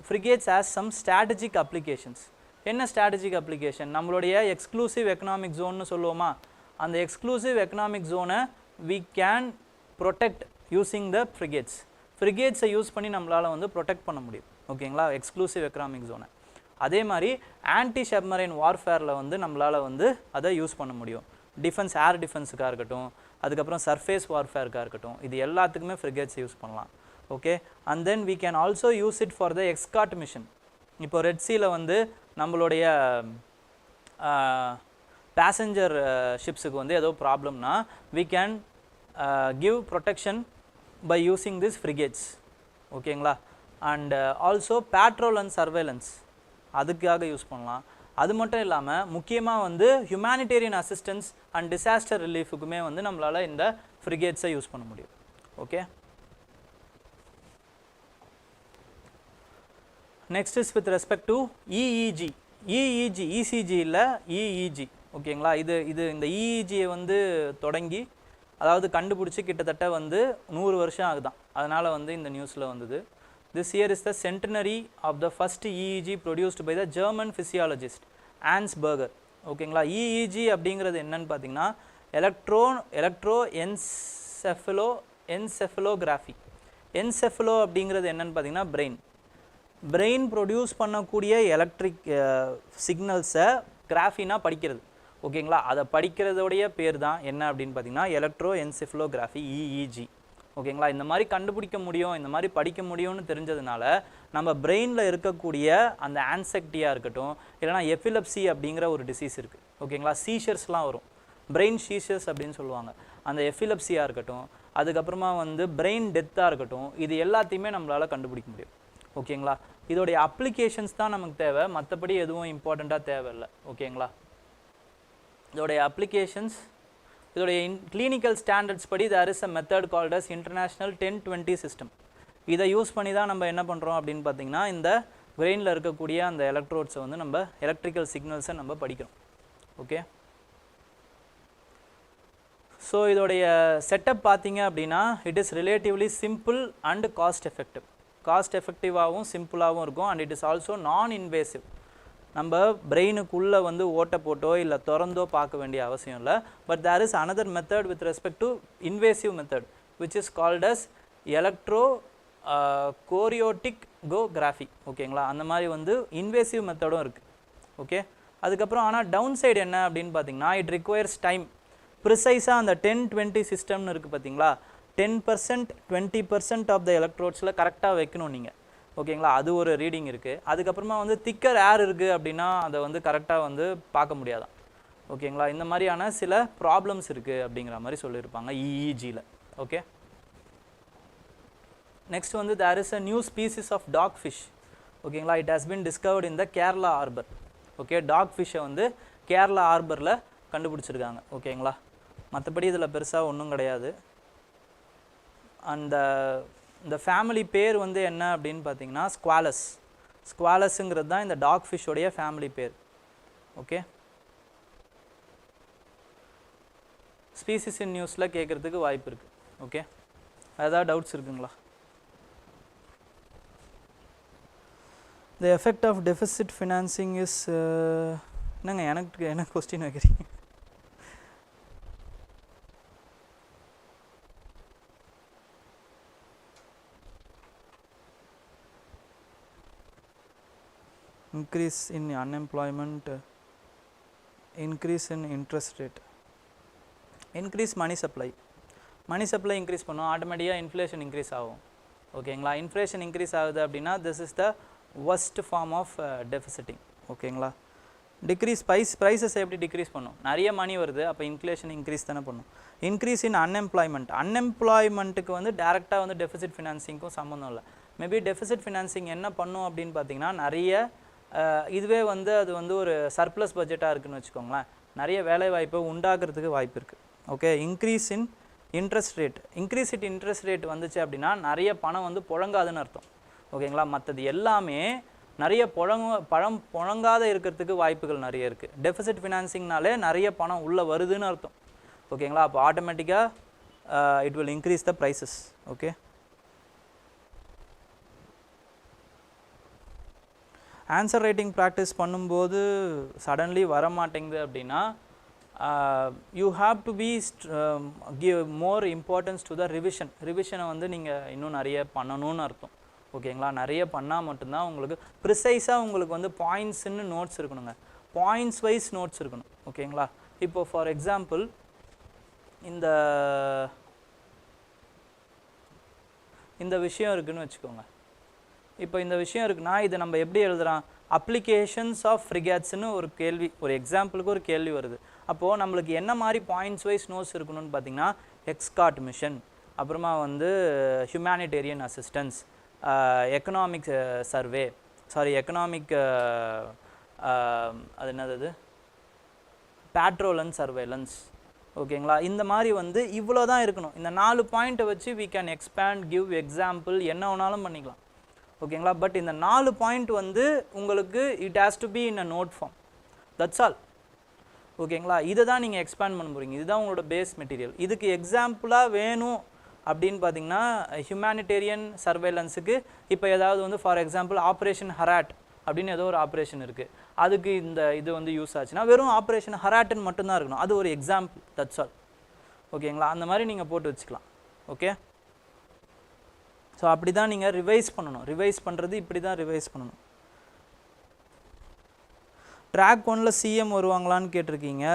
frigates has some strategic applications. என்ன strategic application? நம்மளுடைய exclusive economic zone னு சொல்லுவோமா, அந்த exclusive economic zone we can protect using the frigates. Frigates use பண்ணி நம்மளால வந்து protect பண்ண முடியும். ஓகேங்களா? exclusive economic zone. அதே மாதிரி ஆன்டி சப்மரைன் வார்ஃபேரில் வந்து நம்மளால் வந்து அதை யூஸ் பண்ண முடியும். டிஃபென்ஸ், ஏர் டிஃபென்ஸுக்காக இருக்கட்டும், அதுக்கப்புறம் சர்ஃபேஸ் வார்ஃபேருக்காக இருக்கட்டும், இது எல்லாத்துக்குமே ஃப்ரிகேட்ஸ் யூஸ் பண்ணலாம். Okay, and then we can also use it for the escort mission. இப்போ ரெட் சீல வந்து நம்மளுடைய பேசஞ்சர் ஷிப்ஸுக்கு வந்து ஏதோ ப்ராப்ளம்னா we can give protection by using this frigates. ஓகேங்களா? And also patrol and surveillance அதுக்காக யூஸ் பண்ணலாம். அது மட்டும் இல்லாமல் முக்கியமாக வந்து ஹியூமானிட்டேரியன் அசிஸ்டன்ஸ் அண்ட் டிசாஸ்டர் ரிலீஃபுக்குமே வந்து நம்மளால் இந்த ஃப்ரிகேட்ஸை யூஸ் பண்ண முடியும். Okay, next is with respect to EEG. EEG, ECG இல்லை, இஇஜி. ஓகேங்களா? இது இந்த இஇஜியை வந்து தொடங்கி, அதாவது கண்டுபிடிச்சி கிட்டத்தட்ட வந்து 100 வருஷம் ஆகுதான். அதனால் வந்து இந்த நியூஸில் வந்தது. This year is the centenary of the first EEG produced by the German physiologist Hans Berger. ஓகேங்களா? EEG அப்படிங்கிறது என்னன்னு பார்த்தீங்கன்னா எலக்ட்ரோ என்செஃபலோகிராஃபி. என்செஃபலோ அப்படிங்கிறது என்னன்னு பார்த்தீங்கன்னா பிரெயின் ப்ரொடியூஸ் பண்ணக்கூடிய எலக்ட்ரிக் சிக்னல்ஸை கிராஃபினா படிக்கிறது. ஓகேங்களா? அதை படிக்கிறதோடைய பேர் தான் என்ன அப்படின்னு பார்த்தீங்கன்னா எலக்ட்ரோ என்செஃபலோகிராஃபி, EEG. ஓகேங்களா? இந்த மாதிரி கண்டுபிடிக்க முடியும், இந்த மாதிரி படிக்க முடியும்னு தெரிஞ்சதுனால நம்ம பிரெயினில் இருக்கக்கூடிய அந்த ஆன்சைட்டியாக இருக்கட்டும், இல்லைனா எபிலப்சி அப்படிங்கிற ஒரு டிசீஸ் இருக்குது. ஓகேங்களா? சீஷர்ஸ்லாம் வரும், பிரெயின் சீஷர்ஸ் அப்படின்னு சொல்லுவாங்க. அந்த எபிலப்சியாக இருக்கட்டும், அதுக்கப்புறமா வந்து பிரெயின் டெத்தாக இருக்கட்டும், இது எல்லாத்தையுமே நம்மளால் கண்டுபிடிக்க முடியும். ஓகேங்களா? இதோடைய அப்ளிகேஷன்ஸ் தான் நமக்கு தேவை, மற்றபடி எதுவும் இம்பார்ட்டண்ட்டாக தேவையில்லை. ஓகேங்களா? இதோடைய அப்ளிகேஷன்ஸ், இதோடைய கிளினிக்கல் ஸ்டாண்டர்ட்ஸ் படி there is a method called as international 10-20 system. இதை யூஸ் பண்ணி தான் நம்ம என்ன பண்ணுறோம் அப்படின்னு பார்த்தீங்கன்னா இந்த பிரெயினில் இருக்கக்கூடிய அந்த எலக்ட்ரோட்ஸை வந்து நம்ம எலக்ட்ரிக்கல் சிக்னல்ஸை நம்ம படிக்கிறோம். ஓகே, ஸோ இதோடைய செட்டப் பார்த்தீங்க அப்படின்னா it is relatively simple and cost எஃபெக்டிவாகவும் சிம்பிளாகவும் இருக்கும். And it is also non invasive. நம்ம பிரெயினுக்குள்ளே வந்து ஓட்டை போட்டோ இல்லை திறந்தோ பார்க்க வேண்டிய அவசியம் இல்லை. But there is another method with respect to invasive method which is called as electrocorticography. ஓகேங்களா? அந்த மாதிரி வந்து இன்வேசிவ் மெத்தடும் இருக்குது. ஓகே, அதுக்கப்புறம் ஆனால் டவுன் சைடு என்ன அப்படின்னு பார்த்தீங்கன்னா இட் ரிக்வயர்ஸ் டைம். ப்ரிசைஸாக அந்த 10-20 சிஸ்டம்னு இருக்குது பார்த்தீங்களா, 10% 20% ஆஃப் த எலக்ட்ரோட்ஸில் கரெக்டாக வைக்கணும் நீங்கள். ஓகேங்களா? அது ஒரு ரீடிங் இருக்குது. அதுக்கப்புறமா வந்து திக்கர் ஏர் இருக்குது அப்படின்னா அதை வந்து கரெக்டாக வந்து பார்க்க முடியாதான். ஓகேங்களா? இந்த மாதிரியான சில ப்ராப்ளம்ஸ் இருக்குது அப்படிங்கிற மாதிரி சொல்லியிருப்பாங்க இஇஜியில். ஓகே, நெக்ஸ்ட் வந்து there is a new species of dog fish. ஓகேங்களா? It has been discovered in the Kerala harbour. Okay, dog ஃபிஷ்ஷை வந்து கேரளா ஹார்பரில் கண்டுபிடிச்சிருக்காங்க. ஓகேங்களா? மற்றபடி இதில் பெருசாக ஒன்றும் கிடையாது. இந்த ஃபேமிலி பேர் வந்து என்ன அப்படின்னு பார்த்தீங்கன்னா ஸ்குவாலஸுங்கிறது தான் இந்த டாக் ஃபிஷ்ஷோடைய ஃபேமிலி பேர். ஓகே, ஸ்பீசிஸ் இன் நியூஸில் கேட்குறதுக்கு வாய்ப்பு இருக்குது. ஓகே, ஏதாவது டவுட்ஸ் இருக்குங்களா? The effect of deficit financing is என்னங்க எனக்கு கொஸ்டின் வைக்கிறீங்க? increase in unemployment, increase in interest rate, increase money supply increase பண்ணும், ஆட்டோமேட்டிக்காக இன்ஃப்ளேஷன் இன்க்ரீஸ் ஆகும். ஓகேங்களா? இன்ஃப்ளேஷன் இன்க்ரீஸ் ஆகுது அப்படின்னா this is the worst form of deficiting. ஓகேங்களா? டிக்ரீஸ் ப்ரைஸஸ் எப்படி டிக்ரீஸ் பண்ணும்? நிறைய மணி வருது, அப்போ இன்ஃப்ளேஷன் இன்க்ரீஸ் தானே பண்ணும். இன்க்ரீஸ் இன் அன்எம்ப்ளாய்மெண்ட்டுக்கு வந்து டேரெக்டாக வந்து டெஃபிசிட் ஃபினான்சிங்க்கும் சம்மந்தம் இல்லை. மேபி டெஃபிசிட் ஃபினான்சிங் என்ன பண்ணும் அப்படின்னு பார்த்தீங்கன்னா நிறைய இதுவே வந்து அது வந்து ஒரு சர்ப்ளஸ் பட்ஜெட்டாக இருக்குதுன்னு வச்சுக்கோங்களேன், நிறைய வேலை வாய்ப்பை உண்டாக்குறதுக்கு வாய்ப்பு இருக்குது. Okay, increase in interest rate வந்துச்சு அப்படின்னா நிறைய பணம் வந்து புழங்காதுன்னு அர்த்தம். ஓகேங்களா? மற்றது எல்லாமே நிறைய புழங்காத இருக்கிறதுக்கு வாய்ப்புகள் நிறைய இருக்குது. டெஃபிசிட் ஃபினான்சிங்னாலே நிறைய பணம் உள்ளே வருதுன்னு அர்த்தம். ஓகேங்களா? அப்போ ஆட்டோமேட்டிக்காக it will increase the prices. Okay, answer writing practice பண்ணும்போது சடன்லி வர மாட்டேங்குது அப்படின்னா you have to be give more importance to the ரிவிஷனை வந்து நீங்கள் இன்னும் நிறைய பண்ணணும்னு அர்த்தம். ஓகேங்களா? நிறைய பண்ணால் மட்டும்தான் உங்களுக்கு ப்ரிசைஸாக உங்களுக்கு வந்து பாயிண்ட்ஸுன்னு நோட்ஸ் இருக்கணுங்க. பாயிண்ட்ஸ் வைஸ் நோட்ஸ் இருக்கணும். ஓகேங்களா? இப்போ ஃபார் எக்ஸாம்பிள் இந்த விஷயம் இருக்குதுன்னு வச்சுக்கோங்க. இப்போ இந்த விஷயம் இருக்குன்னா இதை நம்ம எப்படி எழுதுகிறோம்? அப்ளிகேஷன்ஸ் ஆஃப் ஃப்ரிகேட்ஸ்னு ஒரு கேள்வி, ஒரு எக்ஸாம்பிளுக்கு ஒரு கேள்வி வருது. அப்போது நம்மளுக்கு என்ன மாதிரி பாயிண்ட்ஸ் வைஸ் நோட்ஸ் இருக்கணும்னு பார்த்தீங்கன்னா எக்ஸ்கார்ட் மிஷன், அப்புறமா வந்து humanitarian assistance, economic survey, economic அது என்னது, பேட்ரோல் அண்ட் சர்வேலன்ஸ். ஓகேங்களா? இந்த மாதிரி வந்து இவ்வளோ தான் இருக்கணும். இந்த 4 பாயிண்ட்டை வச்சு we can expand, give example, என்ன வேணாலும் பண்ணிக்கலாம். ஓகேங்களா? பட் இந்த 4 பாயிண்ட் வந்து உங்களுக்கு it has to be in a note form. That's all. ஓகேங்களா? இதை தான் நீங்கள் எக்ஸ்பேண்ட் பண்ண போகிறீங்க. இதுதான் உங்களோட பேஸ் மெட்டீரியல். இதுக்கு எக்ஸாம்பிளாக வேணும் அப்படின்னு பார்த்தீங்கன்னா ஹியூமனிடேரியன் சர்வேலன்ஸுக்கு இப்போ ஏதாவது வந்து ஃபார் எக்ஸாம்பிள் ஆப்ரேஷன் ஹராட் அப்படின்னு ஏதோ ஒரு ஆப்ரேஷன் இருக்குது, அதுக்கு இது வந்து யூஸ் ஆச்சுன்னா வெறும் ஆப்ரேஷன் ஹராட்டுன்னு மட்டும்தான் இருக்கணும். அது ஒரு எக்ஸாம்பிள். That's all. ஓகேங்களா? அந்த மாதிரி நீங்கள் போட்டு வச்சுக்கலாம். ஓகே, ஸோ அப்படி தான் நீங்கள் ரிவைஸ் பண்ணணும். ரிவைஸ் பண்ணுறது இப்படி தான் ரிவைஸ் பண்ணணும். ட்ராக் 1ல் சிஎம் வருவாங்களான்னு கேட்டிருக்கீங்க.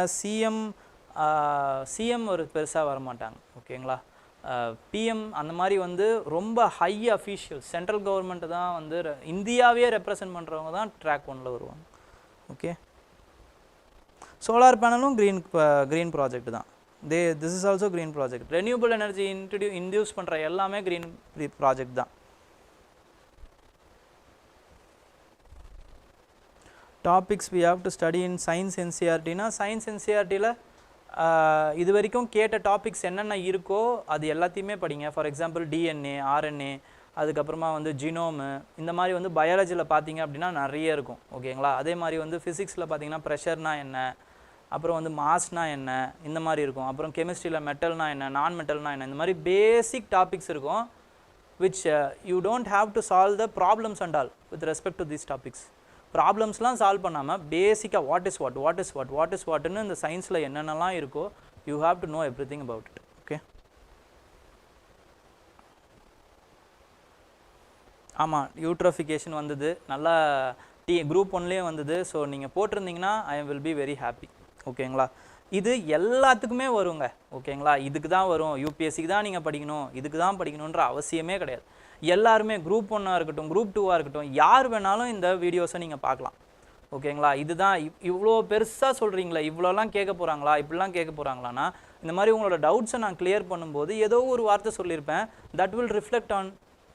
சிஎம் ஒரு பெருசாக வரமாட்டாங்க. ஓகேங்களா? பிஎம் அந்த மாதிரி வந்து ரொம்ப ஹை அஃபீஷியல்ஸ், சென்ட்ரல் கவர்மெண்ட்டு தான் வந்து இந்தியாவே ரெப்ரசன்ட் பண்ணுறவங்க தான் ட்ராக் 1ல் வருவாங்க. ஓகே, சோலார் பேனலும் க்ரீன் ப்ராஜெக்ட் தான். This is also green project. Renewable energy induce பண்ணுற எல்லாமே க்ரீன் ப்ராஜெக்ட் தான். Topics we have to study in science என்சிஆர்டினா, சயின்ஸ் என்சிஆர்டியில் இது வரைக்கும் கேட்ட டாபிக்ஸ் என்னென்ன இருக்கோ அது எல்லாத்தையுமே படிங்க. ஃபார் எக்ஸாம்பிள் டிஎன்ஏ, ஆர்என்ஏ, அதுக்கப்புறமா வந்து ஜினோமு, இந்த மாதிரி வந்து பயாலஜியில் பார்த்தீங்க அப்படின்னா நிறைய இருக்கும். ஓகேங்களா? அதே மாதிரி வந்து ஃபிசிக்ஸில் பார்த்தீங்கன்னா ப்ரெஷர்னா என்ன, அப்புறம் வந்து மாஸ்னா என்ன, இந்த மாதிரி இருக்கும். அப்புறம் கெமிஸ்ட்ரியில் மெட்டல்னா என்ன, நான் மெட்டல்னா என்ன, இந்த மாதிரி பேசிக் டாபிக்ஸ் இருக்கும். Which you don't have to solve the problems and all with respect to these topics. ப்ராப்ளம்ஸ்லாம் சால்வ் பண்ணாமல் பேசிக்காக வாட் இஸ் வாட்னு இந்த சயின்ஸில் என்னென்னலாம் இருக்கோ you have to know everything about it. Okay, ஆமாம், யூட்ரோஃபிகேஷன் வந்தது நல்லா, குரூப் 1லேயே வந்தது. ஸோ நீங்கள் போட்டிருந்தீங்கன்னா I will be very happy. ஓகேங்களா? இது எல்லாத்துக்குமே வருங்க. ஓகேங்களா? இதுக்கு தான் வரும், யூபிஎஸ்சிக்கு தான் நீங்கள் படிக்கணும், இதுக்கு தான் படிக்கணுன்ற அவசியமே கிடையாது. எல்லாருமே குரூப் 1ஆக இருக்கட்டும், குரூப் 2ஆக இருக்கட்டும், யார் வேணாலும் இந்த வீடியோஸை நீங்கள் பார்க்கலாம். ஓகேங்களா? இதுதான் இவ்வளோ பெருசாக சொல்கிறீங்களா, இவ்வளோலாம் கேட்க போகிறாங்களா, இப்படிலாம் கேட்க போகிறாங்களான்னா இந்த மாதிரி உங்களோட டவுட்ஸை நான் கிளியர் பண்ணும்போது ஏதோ ஒரு வார்த்தை சொல்லியிருப்பேன், that will reflect on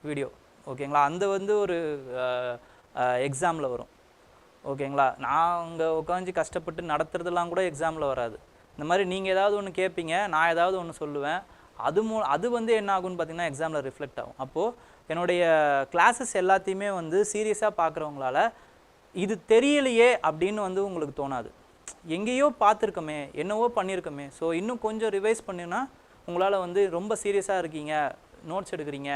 video. ஓகேங்களா? அந்த வந்து ஒரு எக்ஸாமில் வரும். ஓகேங்களா? நான் அங்கே உட்காந்து கஷ்டப்பட்டு நடத்துறதுலாம் கூட எக்ஸாமில் வராது. இந்த மாதிரி நீங்கள் ஏதாவது ஒன்று கேட்பீங்க, நான் ஏதாவது ஒன்று சொல்லுவேன், அது வந்து என்ன ஆகும்னு பார்த்தீங்கன்னா எக்ஸாமில் ரிஃப்ளெக்ட் ஆகும். அப்போது என்னுடைய கிளாஸஸ் எல்லாத்தையுமே வந்து சீரியஸாக பார்க்குறவங்களால இது தெரியலையே அப்படின்னு வந்து உங்களுக்கு தோணாது. எங்கேயோ பார்த்துருக்கோமே, என்னவோ பண்ணியிருக்கோமே, ஸோ இன்னும் கொஞ்சம் ரிவைஸ் பண்ணினா உங்களால் வந்து ரொம்ப சீரியஸாக இருக்கீங்க, நோட்ஸ் எடுக்கிறீங்க,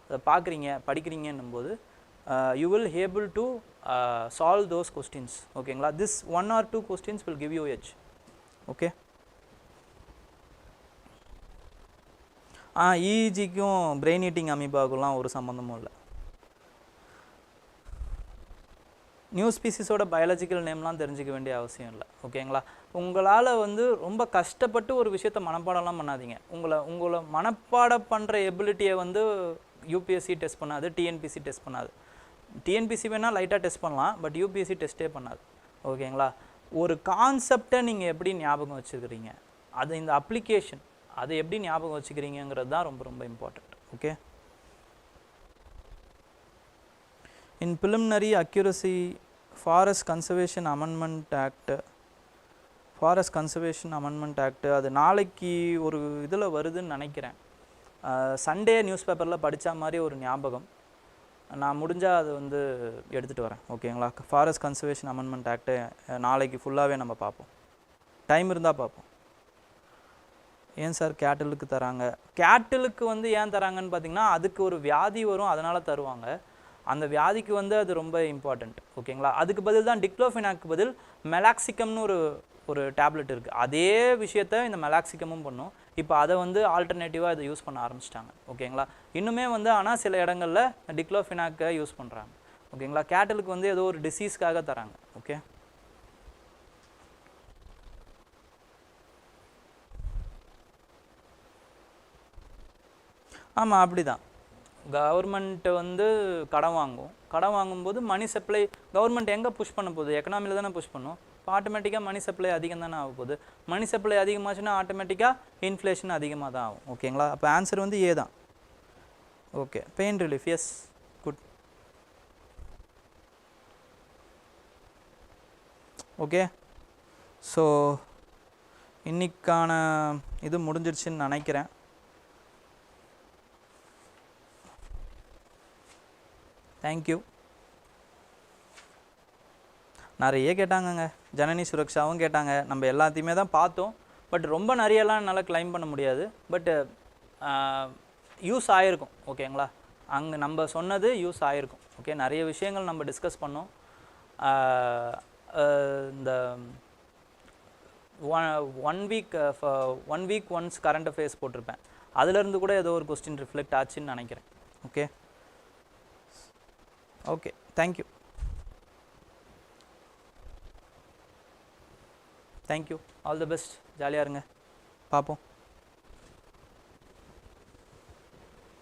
அதை பார்க்குறீங்க, படிக்கிறீங்கன்னும் போது you will able to solve those questions. ஓகேங்களா? this 1 or 2 questions will give you edge. Okay, EEGக்கும் பிரெயின் ஈட்டிங் அமீபாவுக்குலாம் ஒரு சம்மந்தமும் இல்லை. நியூ ஸ்பீசிஸோட பயாலஜிக்கல் நேம்லாம் தெரிஞ்சிக்க வேண்டிய அவசியம் இல்லை. ஓகேங்களா? உங்களால் வந்து ரொம்ப கஷ்டப்பட்டு ஒரு விஷயத்த மனப்பாடம்லாம் பண்ணாதீங்க. உங்களை மனப்பாடம் பண்ணுற எபிலிட்டியை வந்து யூபிஎஸ்சி டெஸ்ட் பண்ணாது, டிஎன்பிசி டெஸ்ட் பண்ணாது. டிஎன்பிசி வேணால் லைட்டாக டெஸ்ட் பண்ணலாம், பட் யூபிஎஸ்சி டெஸ்ட்டே பண்ணாது. ஓகேங்களா? ஒரு கான்செப்டை நீங்கள் எப்படி ஞாபகம் வச்சுக்கிறீங்க, அது இந்த அப்ளிகேஷன் அதை எப்படி ஞாபகம் வச்சுக்கிறீங்கிறது தான் ரொம்ப ரொம்ப இம்பார்ட்டண்ட். ஓகே, இன் preliminary accuracy forest conservation amendment act அது நாளைக்கு ஒரு இதில் வருதுன்னு நினைக்கிறேன். சண்டே நியூஸ் பேப்பரில் படித்த மாதிரி ஒரு ஞாபகம். நான் முடிஞ்சால் அது வந்து எடுத்துகிட்டு வரேன். ஓகேங்களா? ஃபாரஸ்ட் கன்சர்வேஷன் அமெண்ட்மெண்ட் ஆக்ட்டு நாளைக்கு ஃபுல்லாகவே நம்ம பார்ப்போம், டைம் இருந்தால் பார்ப்போம். ஏன் சார் கேட்டிலுக்கு தராங்க? கேட்டிலுக்கு வந்து ஏன் தராங்கன்னு பார்த்தீங்கன்னா, அதுக்கு ஒரு வியாதி வரும், அதனால் தருவாங்க. அந்த வியாதிக்கு வந்து அது ரொம்ப இம்பார்ட்டண்ட். ஓகேங்களா? அதுக்கு பதில் தான் டிக்ளோஃபெனாக்கு பதில் மெலாக்சிகம்னு ஒரு டேப்லெட் இருக்குது. அதே விஷயத்த இந்த மெலாக்சிகமும் பண்ணும். இப்போ அதை வந்து ஆல்டர்னேட்டிவாக இதை யூஸ் பண்ண ஆரம்பிச்சிட்டாங்க. ஓகேங்களா? இன்னுமே வந்து ஆனால் சில இடங்களில் டிக்ளோஃபெனாக்கை யூஸ் பண்ணுறாங்க. ஓகேங்களா? கேட்டலுக்கு வந்து ஏதோ ஒரு டிசீஸ்க்காக தராங்க. ஓகே, ஆமாம் அப்படி தான். கவர்மெண்ட்டு வந்து கடன் வாங்கும். கடன் வாங்கும்போது மணி சப்ளை கவர்மெண்ட் எங்கே புஷ் பண்ண போகுது? எக்கனாமியில் தானே புஷ் பண்ணும். இப்போ ஆட்டோமேட்டிக்காக மணி சப்ளை அதிகம் தானே ஆக போகுது. மணி சப்ளை அதிகமாச்சுன்னா ஆட்டோமேட்டிக்காக இன்ஃப்ளேஷன் அதிகமாக தான் ஆகும். ஓகேங்களா? அப்போ ஆன்சர் வந்து ஏ தான். Okay, pain relief, yes, good. Okay, so இன்னைக்கான இது முடிஞ்சிருச்சுன்னு நினைக்கிறேன். தேங்க்யூ. நிறைய கேட்டாங்கங்க, ஜனனி சுரக்ஷாவும் கேட்டாங்க. நம்ம எல்லாத்தையுமே தான் பார்த்தோம். பட் ரொம்ப நிறையலாம் என்னால் கிளைம் பண்ண முடியாது. பட்டு யூஸ் ஆகிருக்கும். ஓகேங்களா? அங்கே நம்ம சொன்னது யூஸ் ஆகிருக்கும். ஓகே, நிறைய விஷயங்கள் நம்ம டிஸ்கஸ் பண்ணோம். இந்த one week once current affairs போட்டிருப்பேன். அதுலேருந்து கூட ஏதோ ஒரு கொஸ்டின் ரிஃப்ளெக்ட் ஆச்சுன்னு நினைக்கிறேன். Okay, okay, thank you. Thank you, all the best. ஜாலியாக இருங்க, பார்ப்போம்.